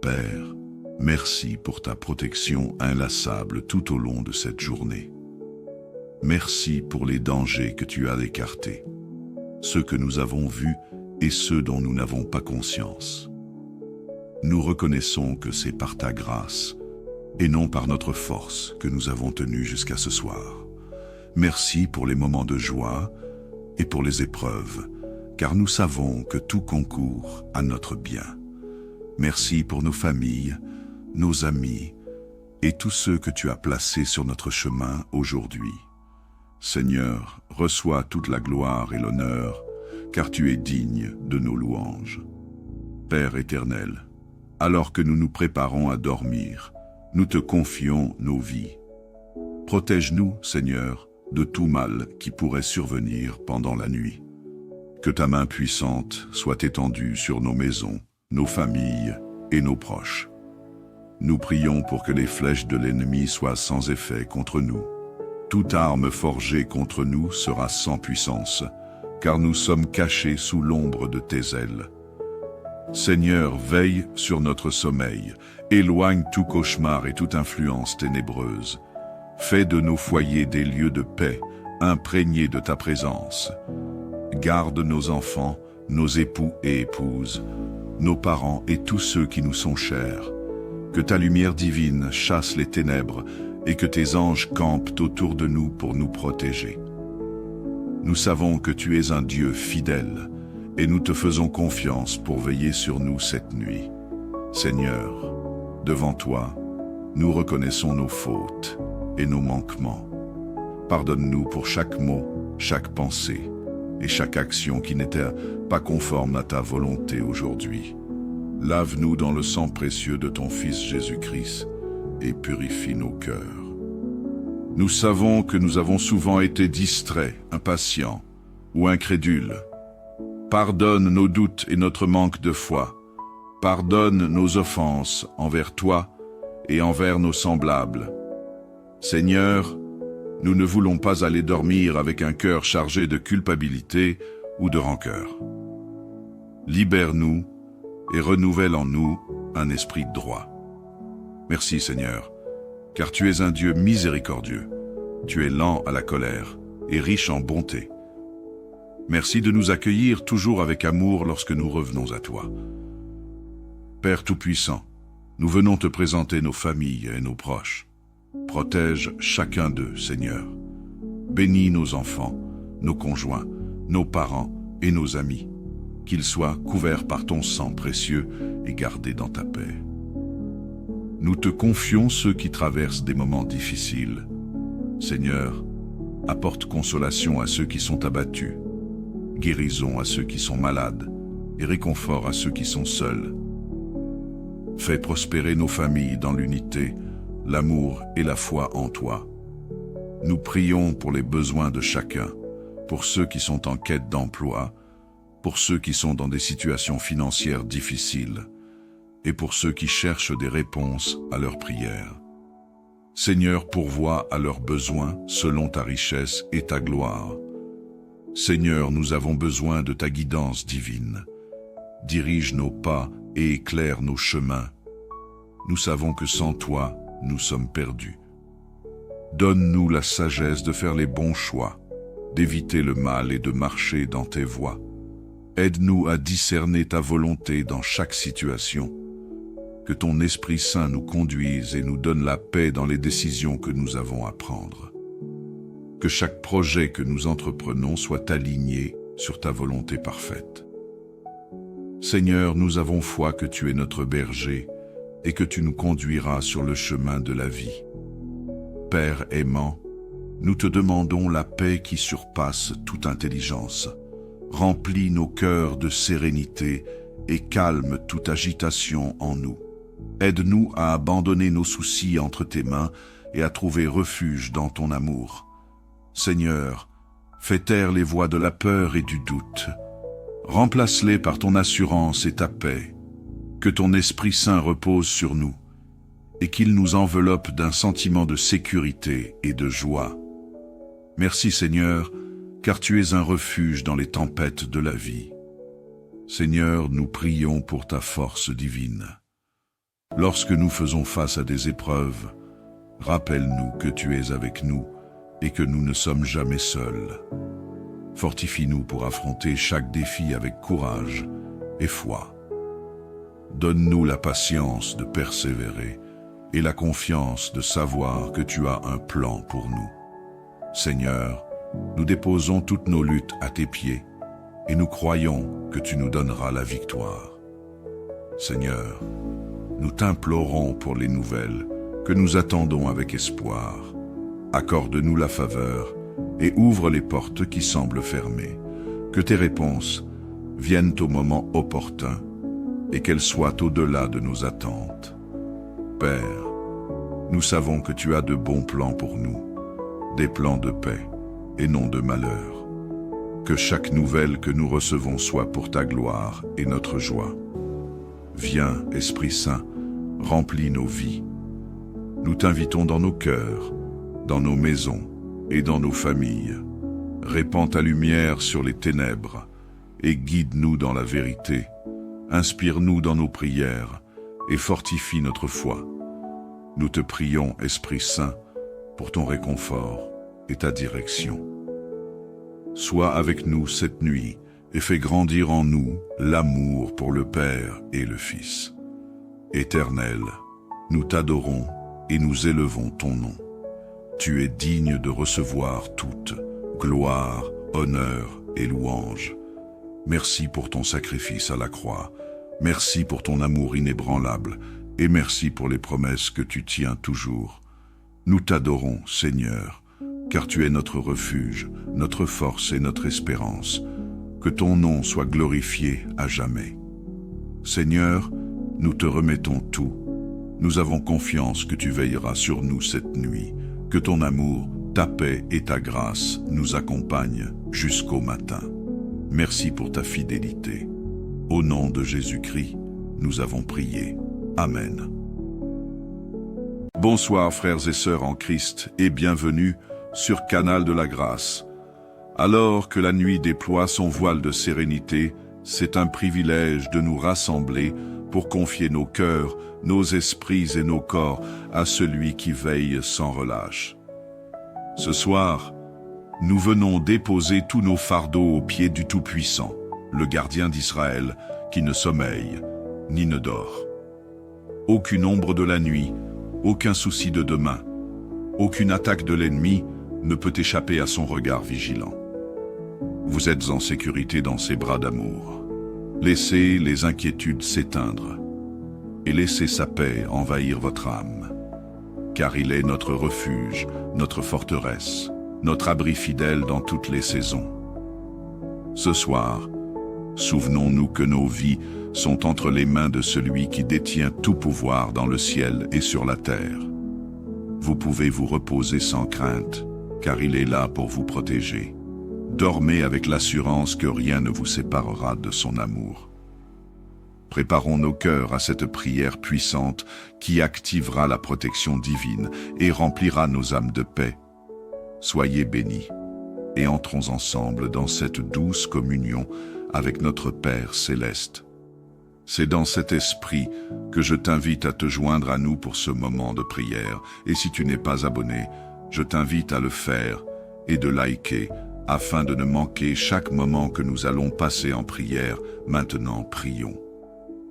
Père, merci pour ta protection inlassable tout au long de cette journée. Merci pour les dangers que tu as écartés, ceux que nous avons vus et ceux dont nous n'avons pas conscience. Nous reconnaissons que c'est par ta grâce et non par notre force que nous avons tenu jusqu'à ce soir. Merci pour les moments de joie et pour les épreuves, car nous savons que tout concourt à notre bien. Merci pour nos familles, nos amis et tous ceux que tu as placés sur notre chemin aujourd'hui. Seigneur, reçois toute la gloire et l'honneur, car tu es digne de nos louanges. Père éternel, alors que nous nous préparons à dormir, nous te confions nos vies. Protège-nous, Seigneur, de tout mal qui pourrait survenir pendant la nuit. Que ta main puissante soit étendue sur nos maisons, nos familles et nos proches. Nous prions pour que les flèches de l'ennemi soient sans effet contre nous. Toute arme forgée contre nous sera sans puissance, car nous sommes cachés sous l'ombre de tes ailes. Seigneur, veille sur notre sommeil, éloigne tout cauchemar et toute influence ténébreuse. Fais de nos foyers des lieux de paix, imprégnés de ta présence. Garde nos enfants, nos époux et épouses, nos parents et tous ceux qui nous sont chers. Que ta lumière divine chasse les ténèbres et que tes anges campent autour de nous pour nous protéger. Nous savons que tu es un Dieu fidèle et nous te faisons confiance pour veiller sur nous cette nuit. Seigneur, devant toi, nous reconnaissons nos fautes et nos manquements. Pardonne-nous pour chaque mot, chaque pensée et chaque action qui n'était pas conforme à ta volonté aujourd'hui. Lave-nous dans le sang précieux de ton Fils Jésus-Christ et purifie nos cœurs. Nous savons que nous avons souvent été distraits, impatients ou incrédules. Pardonne nos doutes et notre manque de foi. Pardonne nos offenses envers toi et envers nos semblables. Seigneur, nous ne voulons pas aller dormir avec un cœur chargé de culpabilité ou de rancœur. Libère-nous et renouvelle en nous un esprit droit. Merci Seigneur, car tu es un Dieu miséricordieux. Tu es lent à la colère et riche en bonté. Merci de nous accueillir toujours avec amour lorsque nous revenons à toi. Père Tout-Puissant, nous venons te présenter nos familles et nos proches. Protège chacun d'eux, Seigneur. Bénis nos enfants, nos conjoints, nos parents et nos amis. Qu'ils soient couverts par ton sang précieux et gardés dans ta paix. Nous te confions ceux qui traversent des moments difficiles. Seigneur, apporte consolation à ceux qui sont abattus, guérison à ceux qui sont malades et réconfort à ceux qui sont seuls. Fais prospérer nos familles dans l'unité, l'amour et la foi en toi. Nous prions pour les besoins de chacun, pour ceux qui sont en quête d'emploi, pour ceux qui sont dans des situations financières difficiles et pour ceux qui cherchent des réponses à leurs prières. Seigneur, pourvois à leurs besoins selon ta richesse et ta gloire. Seigneur, nous avons besoin de ta guidance divine. Dirige nos pas et éclaire nos chemins. Nous savons que sans toi, nous sommes perdus. Donne-nous la sagesse de faire les bons choix, d'éviter le mal et de marcher dans tes voies. Aide-nous à discerner ta volonté dans chaque situation. Que ton Esprit Saint nous conduise et nous donne la paix dans les décisions que nous avons à prendre. Que chaque projet que nous entreprenons soit aligné sur ta volonté parfaite. Seigneur, nous avons foi que tu es notre berger et que tu nous conduiras sur le chemin de la vie. Père aimant, nous te demandons la paix qui surpasse toute intelligence. Remplis nos cœurs de sérénité et calme toute agitation en nous. Aide-nous à abandonner nos soucis entre tes mains et à trouver refuge dans ton amour. Seigneur, fais taire les voix de la peur et du doute. Remplace-les par ton assurance et ta paix. Que ton Esprit Saint repose sur nous et qu'il nous enveloppe d'un sentiment de sécurité et de joie. Merci Seigneur, car tu es un refuge dans les tempêtes de la vie. Seigneur, nous prions pour ta force divine. Lorsque nous faisons face à des épreuves, rappelle-nous que tu es avec nous et que nous ne sommes jamais seuls. Fortifie-nous pour affronter chaque défi avec courage et foi. Donne-nous la patience de persévérer et la confiance de savoir que tu as un plan pour nous. Seigneur, nous déposons toutes nos luttes à tes pieds et nous croyons que tu nous donneras la victoire. Seigneur, nous t'implorons pour les nouvelles que nous attendons avec espoir. Accorde-nous la faveur et ouvre les portes qui semblent fermées. Que tes réponses viennent au moment opportun et qu'elles soient au-delà de nos attentes. Père, nous savons que tu as de bons plans pour nous, des plans de paix, et non de malheur. Que chaque nouvelle que nous recevons soit pour ta gloire et notre joie. Viens, Esprit Saint, remplis nos vies. Nous t'invitons dans nos cœurs, dans nos maisons et dans nos familles. Répands ta lumière sur les ténèbres et guide-nous dans la vérité. Inspire-nous dans nos prières et fortifie notre foi. Nous te prions, Esprit Saint, pour ton réconfort et ta direction. Sois avec nous cette nuit et fais grandir en nous l'amour pour le Père et le Fils. Éternel, nous t'adorons et nous élevons ton nom. Tu es digne de recevoir toute gloire, honneur et louange. Merci pour ton sacrifice à la croix. Merci pour ton amour inébranlable et merci pour les promesses que tu tiens toujours. Nous t'adorons, Seigneur, car tu es notre refuge, notre force et notre espérance. Que ton nom soit glorifié à jamais. Seigneur, nous te remettons tout. Nous avons confiance que tu veilleras sur nous cette nuit, que ton amour, ta paix et ta grâce nous accompagnent jusqu'au matin. Merci pour ta fidélité. Au nom de Jésus-Christ, nous avons prié. Amen. Bonsoir frères et sœurs en Christ et bienvenue sur Canal de la Grâce. Alors que la nuit déploie son voile de sérénité, c'est un privilège de nous rassembler pour confier nos cœurs, nos esprits et nos corps à celui qui veille sans relâche. Ce soir, nous venons déposer tous nos fardeaux aux pieds du Tout-Puissant, le gardien d'Israël, qui ne sommeille ni ne dort. Aucune ombre de la nuit, aucun souci de demain, aucune attaque de l'ennemi ne peut échapper à son regard vigilant. Vous êtes en sécurité dans ses bras d'amour. Laissez les inquiétudes s'éteindre et laissez sa paix envahir votre âme. Car il est notre refuge, notre forteresse, notre abri fidèle dans toutes les saisons. Ce soir, souvenons-nous que nos vies sont entre les mains de celui qui détient tout pouvoir dans le ciel et sur la terre. Vous pouvez vous reposer sans crainte, car il est là pour vous protéger. Dormez avec l'assurance que rien ne vous séparera de son amour. Préparons nos cœurs à cette prière puissante qui activera la protection divine et remplira nos âmes de paix. Soyez bénis et entrons ensemble dans cette douce communion avec notre Père céleste. C'est dans cet esprit que je t'invite à te joindre à nous pour ce moment de prière. Et si tu n'es pas abonné, je t'invite à le faire et de liker afin de ne manquer chaque moment que nous allons passer en prière. Maintenant, prions.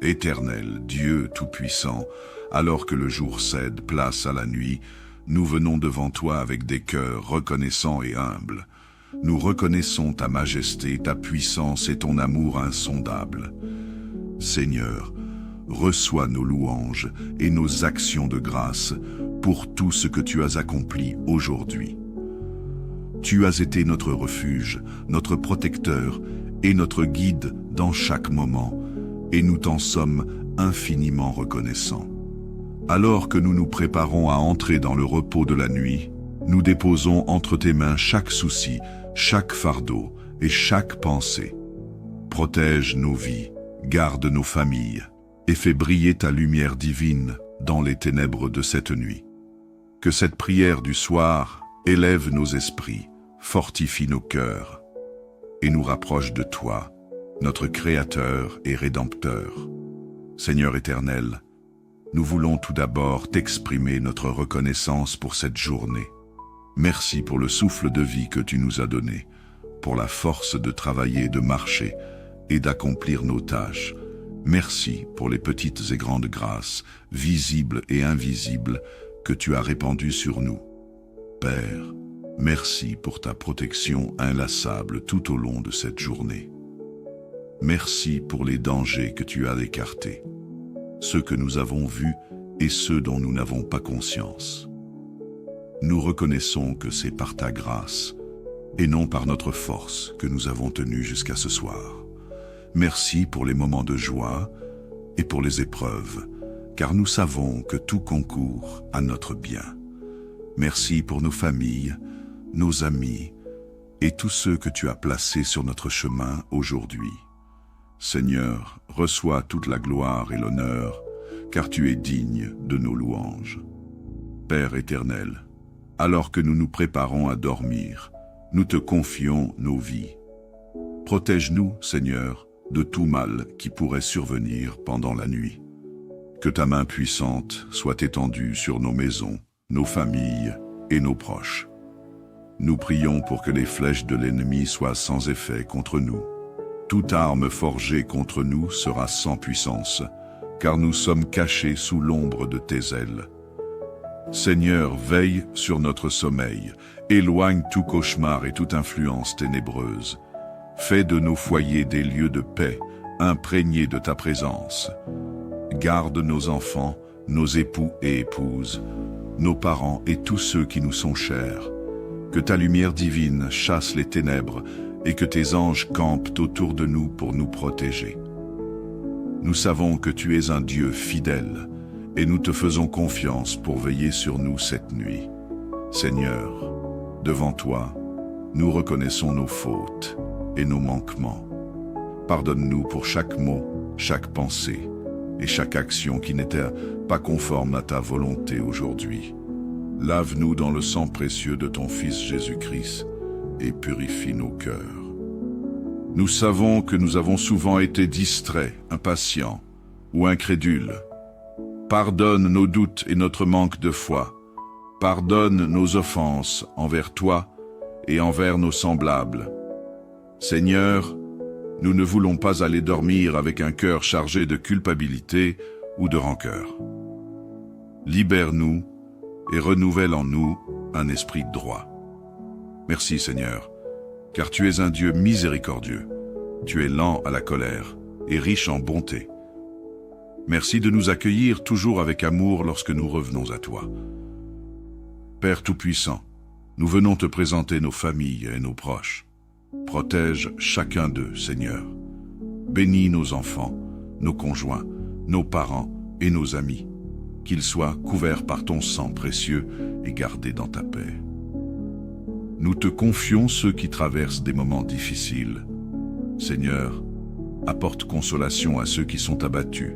Éternel Dieu Tout-Puissant, alors que le jour cède place à la nuit, nous venons devant toi avec des cœurs reconnaissants et humbles. Nous reconnaissons ta majesté, ta puissance et ton amour insondable. Seigneur, reçois nos louanges et nos actions de grâce pour tout ce que tu as accompli aujourd'hui. Tu as été notre refuge, notre protecteur et notre guide dans chaque moment, et nous t'en sommes infiniment reconnaissants. Alors que nous nous préparons à entrer dans le repos de la nuit, nous déposons entre tes mains chaque souci, chaque fardeau et chaque pensée. Protège nos vies, garde nos familles et fais briller ta lumière divine dans les ténèbres de cette nuit. Que cette prière du soir élève nos esprits, fortifie nos cœurs et nous rapproche de toi, notre Créateur et Rédempteur. Seigneur éternel, nous voulons tout d'abord t'exprimer notre reconnaissance pour cette journée. Merci pour le souffle de vie que tu nous as donné, pour la force de travailler, de marcher et d'accomplir nos tâches. Merci pour les petites et grandes grâces, visibles et invisibles, que tu as répandues sur nous. Père, merci pour ta protection inlassable tout au long de cette journée. Merci pour les dangers que tu as écartés, ceux que nous avons vus et ceux dont nous n'avons pas conscience. Nous reconnaissons que c'est par ta grâce et non par notre force que nous avons tenu jusqu'à ce soir. Merci pour les moments de joie et pour les épreuves, car nous savons que tout concourt à notre bien. Merci pour nos familles, nos amis, et tous ceux que tu as placés sur notre chemin aujourd'hui. Seigneur, reçois toute la gloire et l'honneur, car tu es digne de nos louanges. Père éternel, alors que nous nous préparons à dormir, nous te confions nos vies. Protège-nous, Seigneur, de tout mal qui pourrait survenir pendant la nuit. Que ta main puissante soit étendue sur nos maisons, nos familles et nos proches. Nous prions pour que les flèches de l'ennemi soient sans effet contre nous. Toute arme forgée contre nous sera sans puissance, car nous sommes cachés sous l'ombre de tes ailes. Seigneur, veille sur notre sommeil, éloigne tout cauchemar et toute influence ténébreuse. Fais de nos foyers des lieux de paix, imprégnés de ta présence. Garde nos enfants, nos époux et épouses, nos parents et tous ceux qui nous sont chers. Que ta lumière divine chasse les ténèbres et que tes anges campent autour de nous pour nous protéger. Nous savons que tu es un Dieu fidèle et nous te faisons confiance pour veiller sur nous cette nuit. Seigneur, devant toi, nous reconnaissons nos fautes et nos manquements. Pardonne-nous pour chaque mot, chaque pensée et chaque action qui n'était pas conforme à ta volonté aujourd'hui. Lave-nous dans le sang précieux de ton Fils Jésus-Christ et purifie nos cœurs. Nous savons que nous avons souvent été distraits, impatients ou incrédules. Pardonne nos doutes et notre manque de foi. Pardonne nos offenses envers toi et envers nos semblables. Seigneur, nous ne voulons pas aller dormir avec un cœur chargé de culpabilité ou de rancœur. Libère-nous et renouvelle en nous un esprit droit. Merci Seigneur, car tu es un Dieu miséricordieux. Tu es lent à la colère et riche en bonté. Merci de nous accueillir toujours avec amour lorsque nous revenons à toi. Père Tout-Puissant, nous venons te présenter nos familles et nos proches. Protège chacun d'eux, Seigneur. Bénis nos enfants, nos conjoints, nos parents et nos amis. Qu'ils soient couverts par ton sang précieux et gardés dans ta paix. Nous te confions ceux qui traversent des moments difficiles. Seigneur, apporte consolation à ceux qui sont abattus,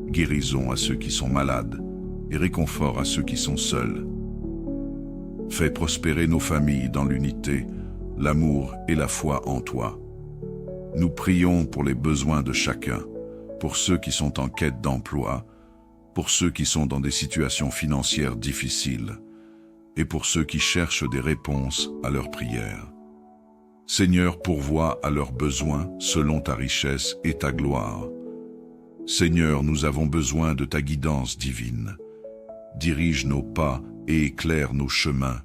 guérison à ceux qui sont malades et réconfort à ceux qui sont seuls. Fais prospérer nos familles dans l'unité, l'amour et la foi en toi. Nous prions pour les besoins de chacun, pour ceux qui sont en quête d'emploi, pour ceux qui sont dans des situations financières difficiles et pour ceux qui cherchent des réponses à leurs prières. Seigneur, pourvois à leurs besoins selon ta richesse et ta gloire. Seigneur, nous avons besoin de ta guidance divine. Dirige nos pas et éclaire nos chemins.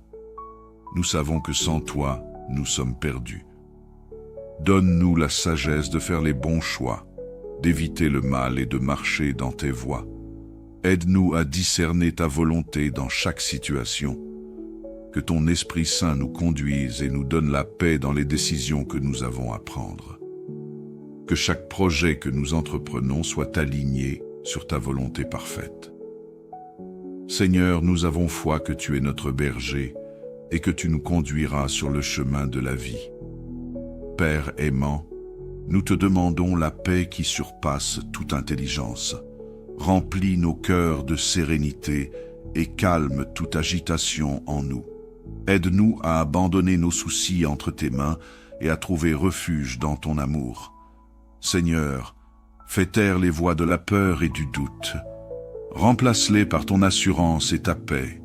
Nous savons que sans toi, nous sommes perdus. Donne-nous la sagesse de faire les bons choix, d'éviter le mal et de marcher dans tes voies. Aide-nous à discerner ta volonté dans chaque situation. Que ton Esprit Saint nous conduise et nous donne la paix dans les décisions que nous avons à prendre. Que chaque projet que nous entreprenons soit aligné sur ta volonté parfaite. Seigneur, nous avons foi que tu es notre berger et que tu nous conduiras sur le chemin de la vie. Père aimant, nous te demandons la paix qui surpasse toute intelligence. Remplis nos cœurs de sérénité et calme toute agitation en nous. Aide-nous à abandonner nos soucis entre tes mains et à trouver refuge dans ton amour. Seigneur, fais taire les voix de la peur et du doute. Remplace-les par ton assurance et ta paix.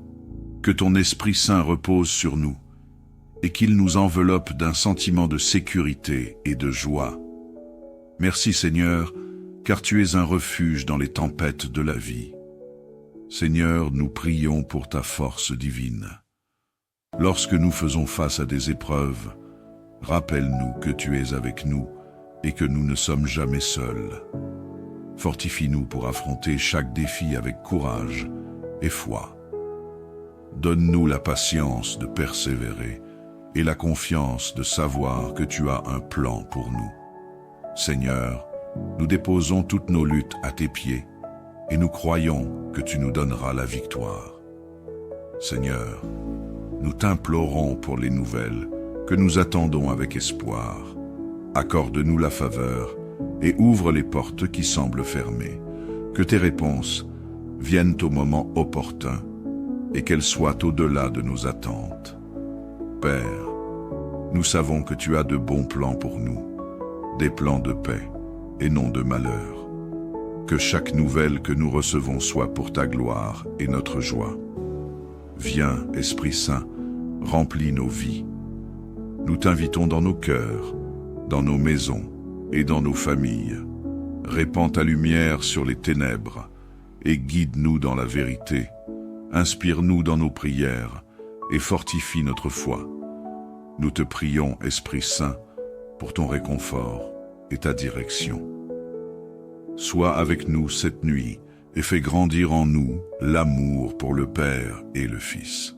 Que ton Esprit Saint repose sur nous et qu'il nous enveloppe d'un sentiment de sécurité et de joie. Merci Seigneur, car tu es un refuge dans les tempêtes de la vie. Seigneur, nous prions pour ta force divine. Lorsque nous faisons face à des épreuves, rappelle-nous que tu es avec nous et que nous ne sommes jamais seuls. Fortifie-nous pour affronter chaque défi avec courage et foi. Donne-nous la patience de persévérer et la confiance de savoir que tu as un plan pour nous. Seigneur, nous déposons toutes nos luttes à tes pieds et nous croyons que tu nous donneras la victoire. Seigneur, nous t'implorons pour les nouvelles que nous attendons avec espoir. Accorde-nous la faveur et ouvre les portes qui semblent fermées. Que tes réponses viennent au moment opportun et qu'elles soient au-delà de nos attentes. Père, nous savons que tu as de bons plans pour nous, des plans de paix et non de malheur. Que chaque nouvelle que nous recevons soit pour ta gloire et notre joie. Viens, Esprit Saint, remplis nos vies. Nous t'invitons dans nos cœurs, dans nos maisons et dans nos familles. Répands ta lumière sur les ténèbres et guide-nous dans la vérité. Inspire-nous dans nos prières et fortifie notre foi. Nous te prions, Esprit Saint, pour ton réconfort et ta direction. Sois avec nous cette nuit et fais grandir en nous l'amour pour le Père et le Fils.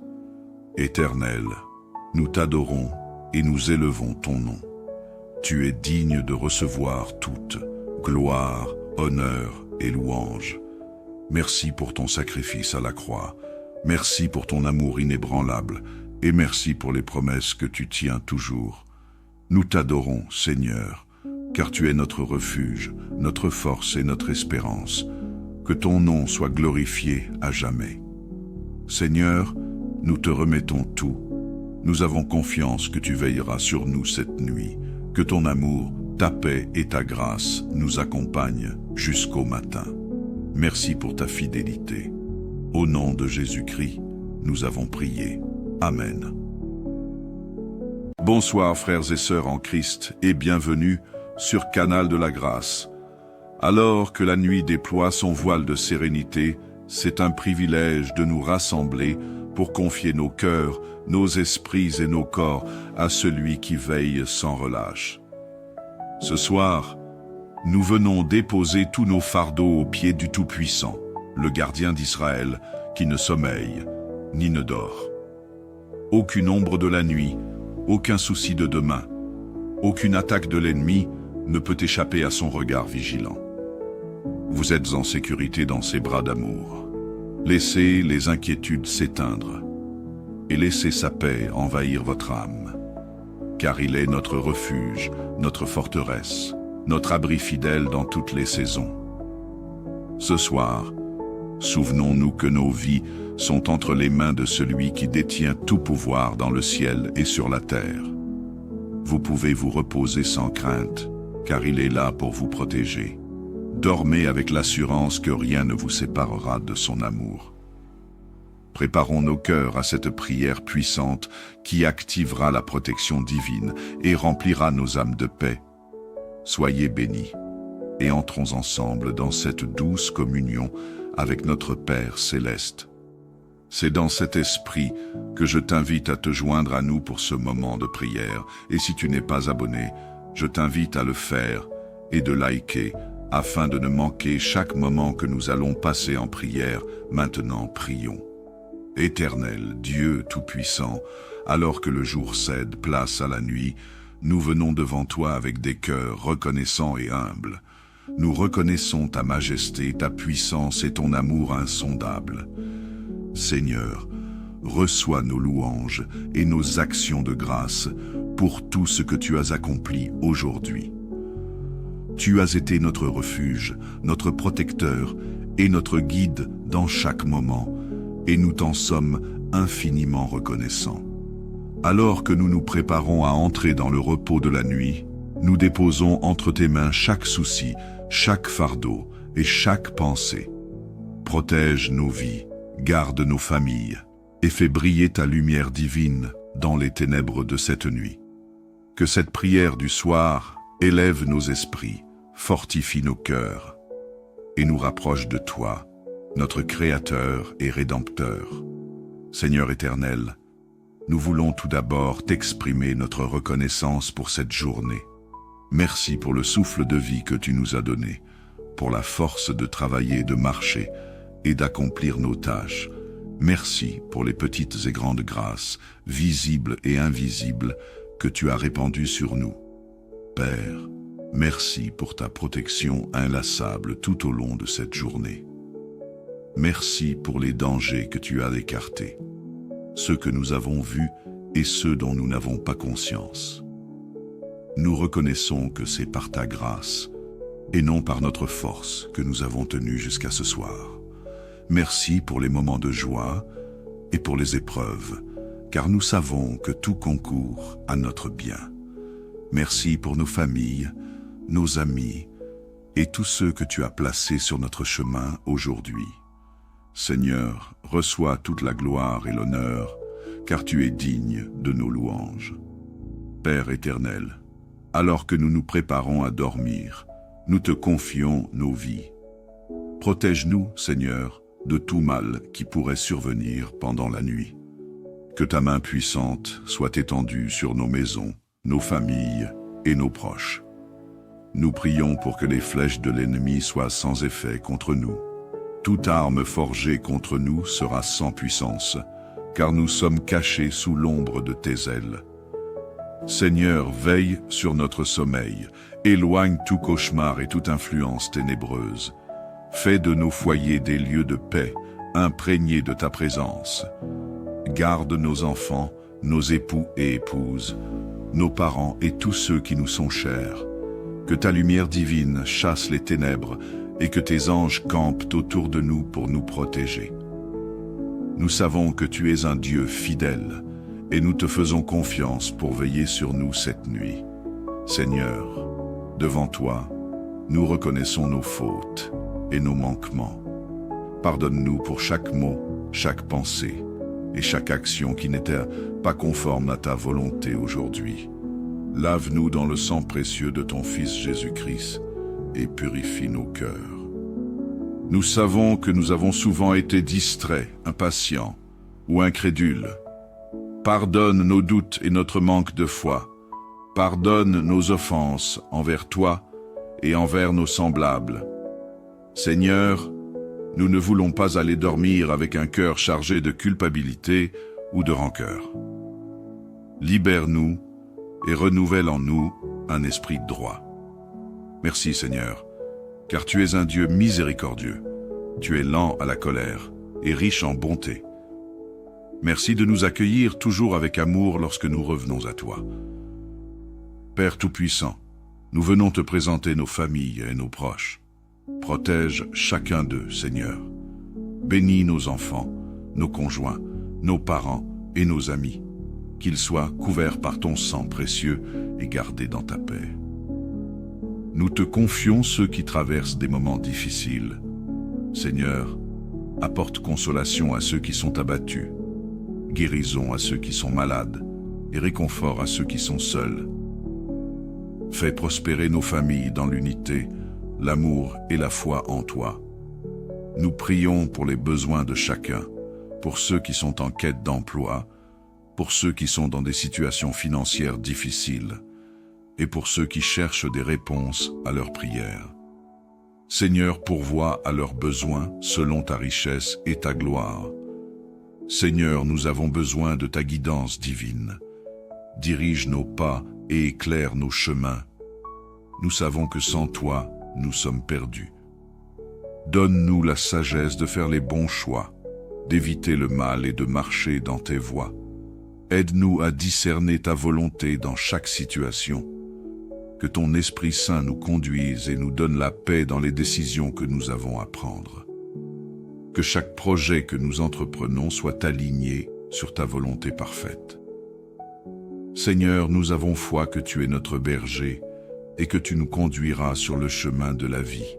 Éternel, nous t'adorons et nous élevons ton nom. Tu es digne de recevoir toute gloire, honneur et louange. Merci pour ton sacrifice à la croix. Merci pour ton amour inébranlable et merci pour les promesses que tu tiens toujours. Nous t'adorons, Seigneur, car tu es notre refuge, notre force et notre espérance. Que ton nom soit glorifié à jamais. Seigneur, nous te remettons tout. Nous avons confiance que tu veilleras sur nous cette nuit, que ton amour, ta paix et ta grâce nous accompagnent jusqu'au matin. Merci pour ta fidélité. Au nom de Jésus-Christ, nous avons prié. Amen. Bonsoir frères et sœurs en Christ et bienvenue sur Canal de la Grâce. Alors que la nuit déploie son voile de sérénité, c'est un privilège de nous rassembler pour confier nos cœurs, nos esprits et nos corps à celui qui veille sans relâche. Ce soir, nous venons déposer tous nos fardeaux aux pieds du Tout-Puissant, le gardien d'Israël, qui ne sommeille ni ne dort. Aucune ombre de la nuit, aucun souci de demain, aucune attaque de l'ennemi ne peut échapper à son regard vigilant. Vous êtes en sécurité dans ses bras d'amour. Laissez les inquiétudes s'éteindre et laissez sa paix envahir votre âme. Car il est notre refuge, notre forteresse, notre abri fidèle dans toutes les saisons. Ce soir, souvenons-nous que nos vies sont entre les mains de celui qui détient tout pouvoir dans le ciel et sur la terre. Vous pouvez vous reposer sans crainte, car il est là pour vous protéger. Dormez avec l'assurance que rien ne vous séparera de son amour. Préparons nos cœurs à cette prière puissante qui activera la protection divine et remplira nos âmes de paix. Soyez bénis et entrons ensemble dans cette douce communion avec notre Père céleste. C'est dans cet esprit que je t'invite à te joindre à nous pour ce moment de prière. Et si tu n'es pas abonné, je t'invite à le faire et de liker afin de ne manquer chaque moment que nous allons passer en prière. Maintenant, prions. Éternel Dieu Tout-Puissant, alors que le jour cède place à la nuit, nous venons devant toi avec des cœurs reconnaissants et humbles. Nous reconnaissons ta majesté, ta puissance et ton amour insondable. Seigneur, reçois nos louanges et nos actions de grâce pour tout ce que tu as accompli aujourd'hui. Tu as été notre refuge, notre protecteur et notre guide dans chaque moment, et nous t'en sommes infiniment reconnaissants. Alors que nous nous préparons à entrer dans le repos de la nuit, nous déposons entre tes mains chaque souci, chaque fardeau et chaque pensée. Protège nos vies, garde nos familles et fais briller ta lumière divine dans les ténèbres de cette nuit. Que cette prière du soir élève nos esprits, fortifie nos cœurs et nous rapproche de toi, notre Créateur et Rédempteur. Seigneur éternel, nous voulons tout d'abord t'exprimer notre reconnaissance pour cette journée. Merci pour le souffle de vie que tu nous as donné, pour la force de travailler, de marcher et d'accomplir nos tâches. Merci pour les petites et grandes grâces, visibles et invisibles, que tu as répandues sur nous. Père, merci pour ta protection inlassable tout au long de cette journée. Merci pour les dangers que tu as écartés, ceux que nous avons vus et ceux dont nous n'avons pas conscience. Nous reconnaissons que c'est par ta grâce, et non par notre force, que nous avons tenu jusqu'à ce soir. Merci pour les moments de joie et pour les épreuves, car nous savons que tout concourt à notre bien. Merci pour nos familles, nos amis et tous ceux que tu as placés sur notre chemin aujourd'hui. Seigneur, reçois toute la gloire et l'honneur, car tu es digne de nos louanges. Père éternel, alors que nous nous préparons à dormir, nous te confions nos vies. Protège-nous, Seigneur, de tout mal qui pourrait survenir pendant la nuit. Que ta main puissante soit étendue sur nos maisons, nos familles et nos proches. Nous prions pour que les flèches de l'ennemi soient sans effet contre nous. Toute arme forgée contre nous sera sans puissance, car nous sommes cachés sous l'ombre de tes ailes. Seigneur, veille sur notre sommeil, éloigne tout cauchemar et toute influence ténébreuse. Fais de nos foyers des lieux de paix, imprégnés de ta présence. Garde nos enfants, nos époux et épouses, nos parents et tous ceux qui nous sont chers. Que ta lumière divine chasse les ténèbres et que tes anges campent autour de nous pour nous protéger. Nous savons que tu es un Dieu fidèle et nous te faisons confiance pour veiller sur nous cette nuit. Seigneur, devant toi, nous reconnaissons nos fautes et nos manquements. Pardonne-nous pour chaque mot, chaque pensée et chaque action qui n'était pas conforme à ta volonté aujourd'hui. Lave-nous dans le sang précieux de ton Fils Jésus-Christ et purifie nos cœurs. Nous savons que nous avons souvent été distraits, impatients ou incrédules. Pardonne nos doutes et notre manque de foi. Pardonne nos offenses envers toi et envers nos semblables. Seigneur, nous ne voulons pas aller dormir avec un cœur chargé de culpabilité ou de rancœur. Libère-nous et renouvelle en nous un esprit droit. Merci Seigneur, car tu es un Dieu miséricordieux. Tu es lent à la colère et riche en bonté. Merci de nous accueillir toujours avec amour lorsque nous revenons à toi. Père Tout-Puissant, nous venons te présenter nos familles et nos proches. Protège chacun d'eux, Seigneur. Bénis nos enfants, nos conjoints, nos parents et nos amis. Qu'ils soient couverts par ton sang précieux et gardés dans ta paix. Nous te confions ceux qui traversent des moments difficiles. Seigneur, apporte consolation à ceux qui sont abattus, guérison à ceux qui sont malades et réconfort à ceux qui sont seuls. Fais prospérer nos familles dans l'unité, l'amour et la foi en toi. Nous prions pour les besoins de chacun, pour ceux qui sont en quête d'emploi, pour ceux qui sont dans des situations financières difficiles et pour ceux qui cherchent des réponses à leurs prières. Seigneur, pourvois à leurs besoins selon ta richesse et ta gloire. Seigneur, nous avons besoin de ta guidance divine. Dirige nos pas et éclaire nos chemins. Nous savons que sans toi, nous sommes perdus. Donne-nous la sagesse de faire les bons choix, d'éviter le mal et de marcher dans tes voies. Aide-nous à discerner ta volonté dans chaque situation. Que ton Esprit Saint nous conduise et nous donne la paix dans les décisions que nous avons à prendre. Que chaque projet que nous entreprenons soit aligné sur ta volonté parfaite. Seigneur, nous avons foi que tu es notre berger et que tu nous conduiras sur le chemin de la vie.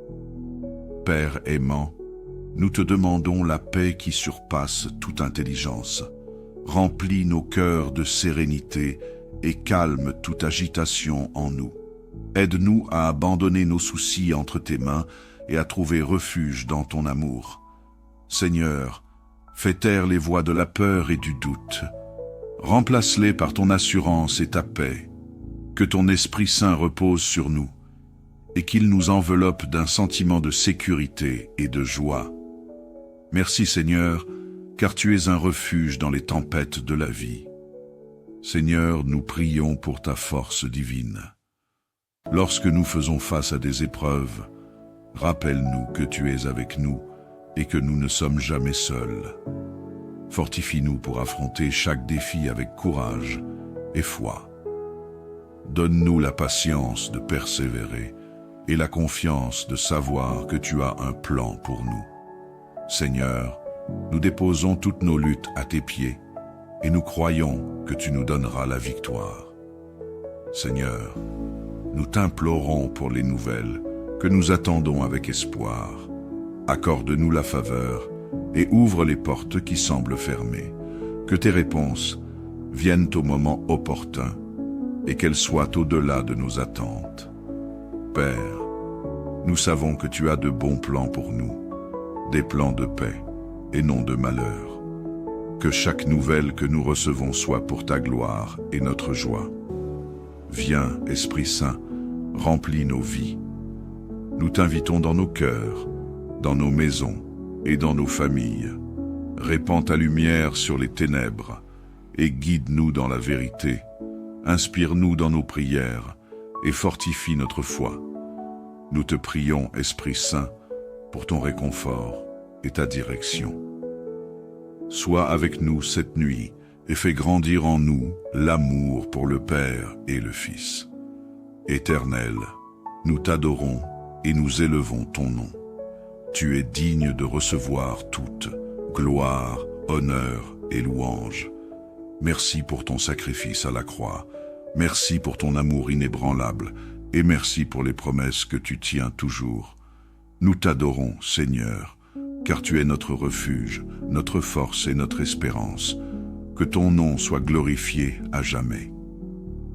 Père aimant, nous te demandons la paix qui surpasse toute intelligence. Remplis nos cœurs de sérénité et calme toute agitation en nous. Aide-nous à abandonner nos soucis entre tes mains et à trouver refuge dans ton amour. Seigneur, fais taire les voix de la peur et du doute. Remplace-les par ton assurance et ta paix. Que ton Esprit Saint repose sur nous et qu'il nous enveloppe d'un sentiment de sécurité et de joie. Merci Seigneur, car tu es un refuge dans les tempêtes de la vie. Seigneur, nous prions pour ta force divine. Lorsque nous faisons face à des épreuves, rappelle-nous que tu es avec nous et que nous ne sommes jamais seuls. Fortifie-nous pour affronter chaque défi avec courage et foi. Donne-nous la patience de persévérer et la confiance de savoir que tu as un plan pour nous. Seigneur, nous déposons toutes nos luttes à tes pieds et nous croyons que tu nous donneras la victoire. Seigneur, nous t'implorons pour les nouvelles que nous attendons avec espoir. Accorde-nous la faveur et ouvre les portes qui semblent fermées. Que tes réponses viennent au moment opportun et qu'elles soient au-delà de nos attentes. Père, nous savons que tu as de bons plans pour nous, des plans de paix et non de malheur. Que chaque nouvelle que nous recevons soit pour ta gloire et notre joie. Viens, Esprit Saint, remplis nos vies. Nous t'invitons dans nos cœurs, dans nos maisons et dans nos familles. Répands ta lumière sur les ténèbres et guide-nous dans la vérité. Inspire-nous dans nos prières et fortifie notre foi. Nous te prions, Esprit Saint, pour ton réconfort et ta direction. Sois avec nous cette nuit et fais grandir en nous l'amour pour le Père et le Fils. Éternel, nous t'adorons et nous élevons ton nom. Tu es digne de recevoir toute gloire, honneur et louange. Merci pour ton sacrifice à la croix. Merci pour ton amour inébranlable et merci pour les promesses que tu tiens toujours. Nous t'adorons, Seigneur, car tu es notre refuge, notre force et notre espérance. Que ton nom soit glorifié à jamais.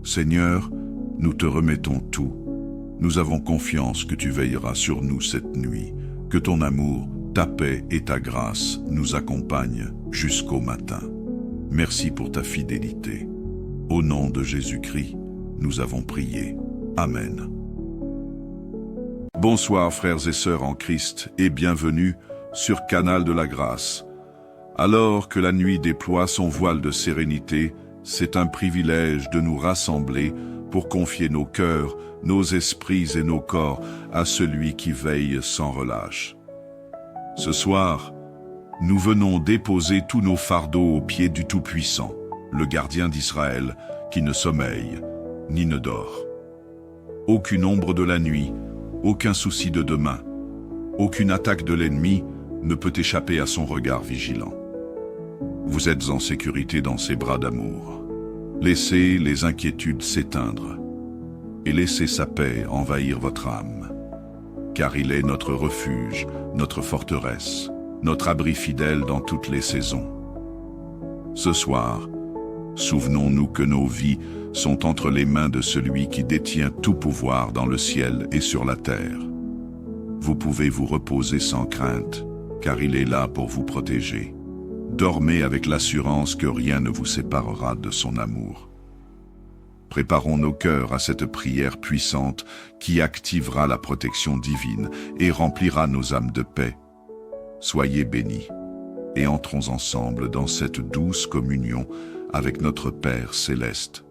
Seigneur, nous te remettons tout. Nous avons confiance que tu veilleras sur nous cette nuit, que ton amour, ta paix et ta grâce nous accompagnent jusqu'au matin. Merci pour ta fidélité. Au nom de Jésus-Christ, nous avons prié. Amen. Bonsoir frères et sœurs en Christ et bienvenue sur Canal de la Grâce. Alors que la nuit déploie son voile de sérénité, c'est un privilège de nous rassembler pour confier nos cœurs, nos esprits et nos corps à celui qui veille sans relâche. Ce soir, nous venons déposer tous nos fardeaux aux pieds du Tout-Puissant, le gardien d'Israël, qui ne sommeille ni ne dort. Aucune ombre de la nuit, aucun souci de demain, aucune attaque de l'ennemi ne peut échapper à son regard vigilant. Vous êtes en sécurité dans ses bras d'amour. Laissez les inquiétudes s'éteindre et laissez sa paix envahir votre âme. Car il est notre refuge, notre forteresse, notre abri fidèle dans toutes les saisons. Ce soir, souvenons-nous que nos vies sont entre les mains de celui qui détient tout pouvoir dans le ciel et sur la terre. Vous pouvez vous reposer sans crainte, car il est là pour vous protéger. Dormez avec l'assurance que rien ne vous séparera de son amour. Préparons nos cœurs à cette prière puissante qui activera la protection divine et remplira nos âmes de paix. Soyez bénis et entrons ensemble dans cette douce communion avec notre Père céleste.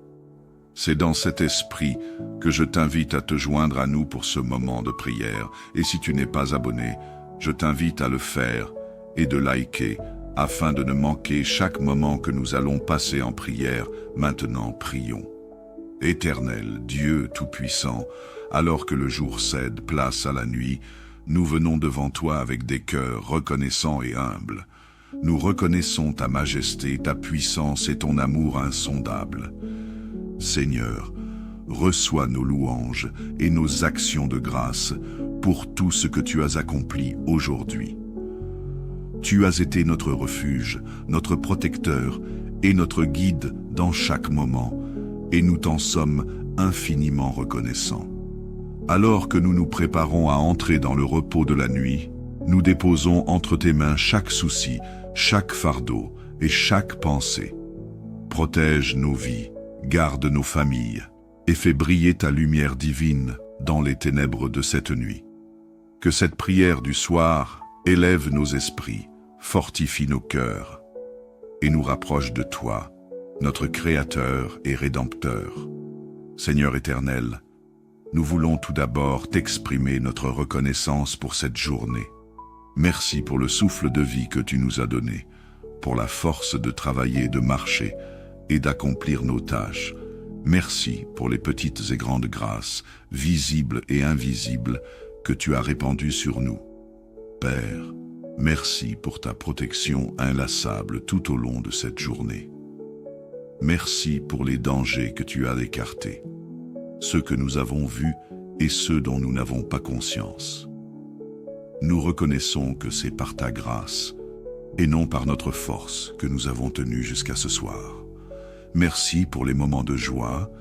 C'est dans cet esprit que je t'invite à te joindre à nous pour ce moment de prière. Et si tu n'es pas abonné, je t'invite à le faire et de liker afin de ne manquer chaque moment que nous allons passer en prière. Maintenant, prions. Éternel, Dieu Tout-Puissant, alors que le jour cède place à la nuit, nous venons devant toi avec des cœurs reconnaissants et humbles. Nous reconnaissons ta majesté, ta puissance et ton amour insondable. Seigneur, reçois nos louanges et nos actions de grâce pour tout ce que tu as accompli aujourd'hui. Tu as été notre refuge, notre protecteur et notre guide dans chaque moment, et nous t'en sommes infiniment reconnaissants. Alors que nous nous préparons à entrer dans le repos de la nuit, nous déposons entre tes mains chaque souci, chaque fardeau et chaque pensée. Protège nos vies, garde nos familles et fais briller ta lumière divine dans les ténèbres de cette nuit. Que cette prière du soir élève nos esprits, fortifie nos cœurs et nous rapproche de toi, notre Créateur et Rédempteur. Seigneur éternel, nous voulons tout d'abord t'exprimer notre reconnaissance pour cette journée. Merci pour le souffle de vie que tu nous as donné, pour la force de travailler, de marcher et d'accomplir nos tâches. Merci pour les petites et grandes grâces, visibles et invisibles, que tu as répandues sur nous. Père, merci pour ta protection inlassable tout au long de cette journée. Merci pour les dangers que tu as écartés, ceux que nous avons vus et ceux dont nous n'avons pas conscience. Nous reconnaissons que c'est par ta grâce et non par notre force que nous avons tenu jusqu'à ce soir. Merci pour les moments de joie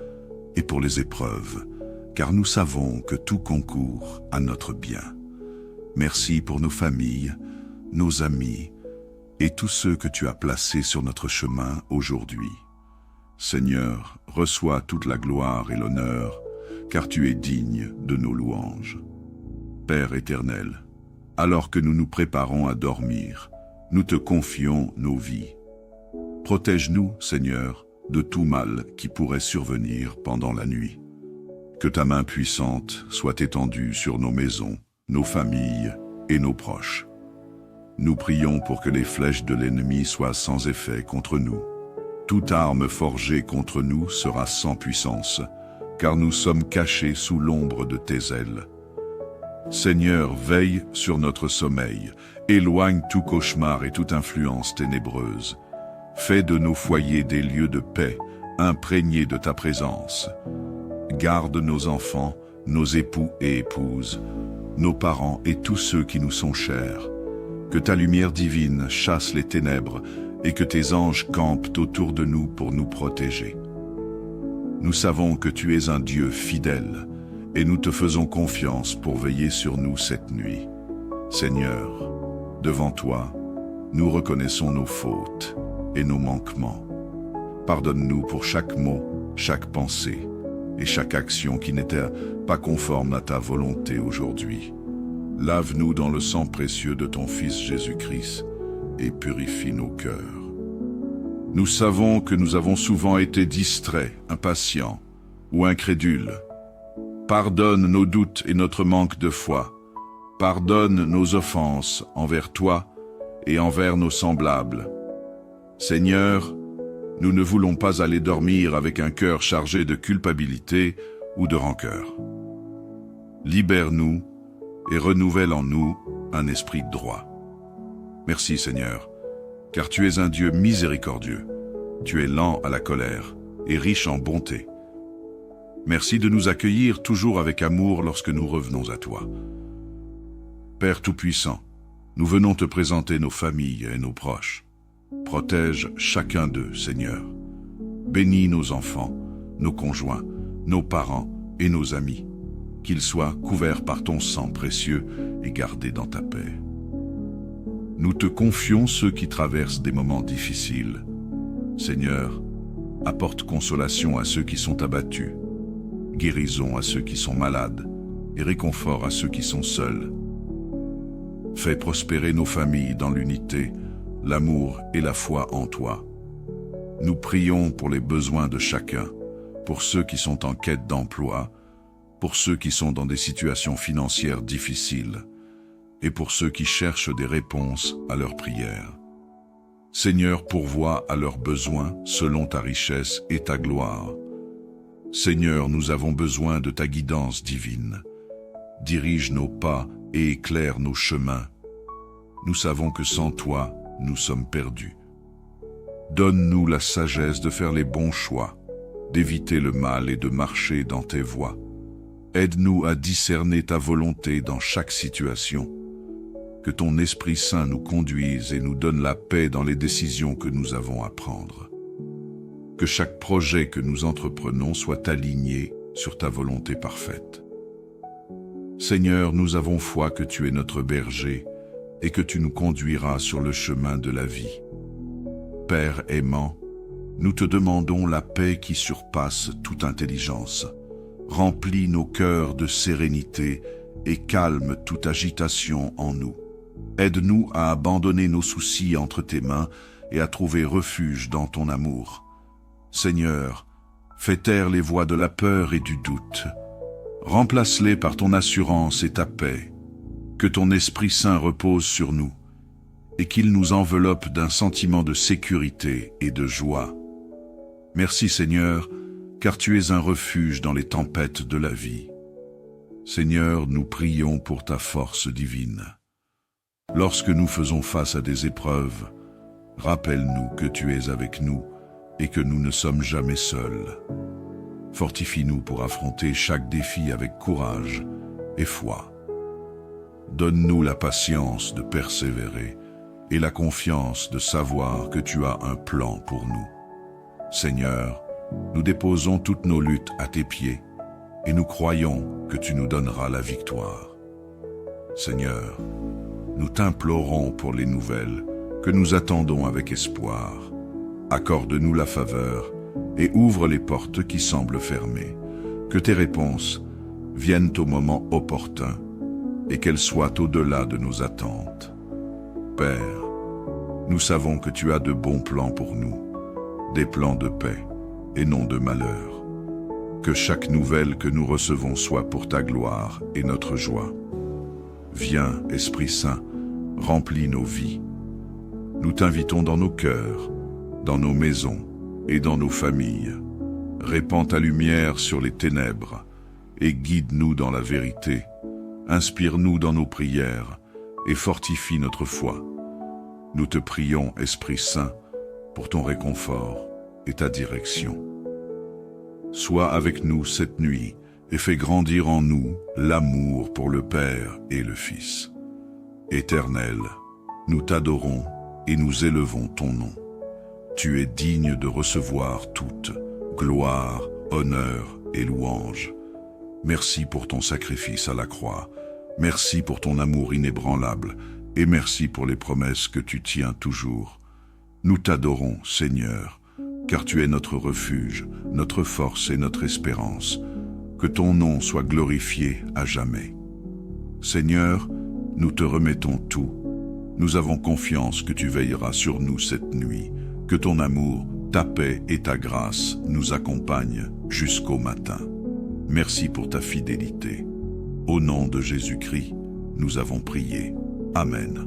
et pour les épreuves, car nous savons que tout concourt à notre bien. Merci pour nos familles, nos amis et tous ceux que tu as placés sur notre chemin aujourd'hui. Seigneur, reçois toute la gloire et l'honneur, car tu es digne de nos louanges. Père éternel, alors que nous nous préparons à dormir, nous te confions nos vies. Protège-nous, Seigneur, de tout mal qui pourrait survenir pendant la nuit. Que ta main puissante soit étendue sur nos maisons, nos familles et nos proches. Nous prions pour que les flèches de l'ennemi soient sans effet contre nous. Toute arme forgée contre nous sera sans puissance, car nous sommes cachés sous l'ombre de tes ailes. Seigneur, veille sur notre sommeil, éloigne tout cauchemar et toute influence ténébreuse. Fais de nos foyers des lieux de paix, imprégnés de ta présence. Garde nos enfants, nos époux et épouses, nos parents et tous ceux qui nous sont chers. Que ta lumière divine chasse les ténèbres et que tes anges campent autour de nous pour nous protéger. Nous savons que tu es un Dieu fidèle et nous te faisons confiance pour veiller sur nous cette nuit. Seigneur, devant toi, nous reconnaissons nos fautes et nos manquements. Pardonne-nous pour chaque mot, chaque pensée et chaque action qui n'était pas conforme à ta volonté aujourd'hui. Lave-nous dans le sang précieux de ton Fils Jésus-Christ et purifie nos cœurs. Nous savons que nous avons souvent été distraits, impatients ou incrédules. Pardonne nos doutes et notre manque de foi. Pardonne nos offenses envers toi et envers nos semblables. Seigneur, nous ne voulons pas aller dormir avec un cœur chargé de culpabilité ou de rancœur. Libère-nous et renouvelle en nous un esprit droit. Merci Seigneur, car tu es un Dieu miséricordieux. Tu es lent à la colère et riche en bonté. Merci de nous accueillir toujours avec amour lorsque nous revenons à toi. Père Tout-Puissant, nous venons te présenter nos familles et nos proches. Protège chacun d'eux, Seigneur. Bénis nos enfants, nos conjoints, nos parents et nos amis. Qu'ils soient couverts par ton sang précieux et gardés dans ta paix. Nous te confions ceux qui traversent des moments difficiles. Seigneur, apporte consolation à ceux qui sont abattus, guérison à ceux qui sont malades et réconfort à ceux qui sont seuls. Fais prospérer nos familles dans l'unité, l'amour et la foi en toi. Nous prions pour les besoins de chacun, pour ceux qui sont en quête d'emploi, pour ceux qui sont dans des situations financières difficiles et pour ceux qui cherchent des réponses à leurs prières. Seigneur, pourvois à leurs besoins selon ta richesse et ta gloire. Seigneur, nous avons besoin de ta guidance divine. Dirige nos pas et éclaire nos chemins. Nous savons que sans toi, nous sommes perdus. Donne-nous la sagesse de faire les bons choix, d'éviter le mal et de marcher dans tes voies. Aide-nous à discerner ta volonté dans chaque situation. Que ton Esprit Saint nous conduise et nous donne la paix dans les décisions que nous avons à prendre. Que chaque projet que nous entreprenons soit aligné sur ta volonté parfaite. Seigneur, nous avons foi que tu es notre berger et que tu nous conduiras sur le chemin de la vie. Père aimant, nous te demandons la paix qui surpasse toute intelligence. Remplis nos cœurs de sérénité et calme toute agitation en nous. Aide-nous à abandonner nos soucis entre tes mains et à trouver refuge dans ton amour. Seigneur, fais taire les voix de la peur et du doute. Remplace-les par ton assurance et ta paix. Que ton Esprit Saint repose sur nous et qu'il nous enveloppe d'un sentiment de sécurité et de joie. Merci Seigneur, car tu es un refuge dans les tempêtes de la vie. Seigneur, nous prions pour ta force divine. Lorsque nous faisons face à des épreuves, rappelle-nous que tu es avec nous et que nous ne sommes jamais seuls. Fortifie-nous pour affronter chaque défi avec courage et foi. Donne-nous la patience de persévérer et la confiance de savoir que tu as un plan pour nous. Seigneur, nous déposons toutes nos luttes à tes pieds et nous croyons que tu nous donneras la victoire. Seigneur, nous t'implorons pour les nouvelles que nous attendons avec espoir. Accorde-nous la faveur et ouvre les portes qui semblent fermées. Que tes réponses viennent au moment opportun et qu'elles soient au-delà de nos attentes. Père, nous savons que tu as de bons plans pour nous, des plans de paix et non de malheur. Que chaque nouvelle que nous recevons soit pour ta gloire et notre joie. Viens, Esprit Saint, remplis nos vies. Nous t'invitons dans nos cœurs, dans nos maisons et dans nos familles. Répands ta lumière sur les ténèbres et guide-nous dans la vérité. Inspire-nous dans nos prières et fortifie notre foi. Nous te prions, Esprit Saint, pour ton réconfort et ta direction. Sois avec nous cette nuit et fais grandir en nous l'amour pour le Père et le Fils. Éternel, nous t'adorons et nous élevons ton nom. Tu es digne de recevoir toute gloire, honneur et louange. Merci pour ton sacrifice à la croix. Merci pour ton amour inébranlable et merci pour les promesses que tu tiens toujours. Nous t'adorons, Seigneur, car tu es notre refuge, notre force et notre espérance. Que ton nom soit glorifié à jamais. Seigneur, nous te remettons tout. Nous avons confiance que tu veilleras sur nous cette nuit, que ton amour, ta paix et ta grâce nous accompagnent jusqu'au matin. Merci pour ta fidélité. Au nom de Jésus-Christ, nous avons prié. Amen.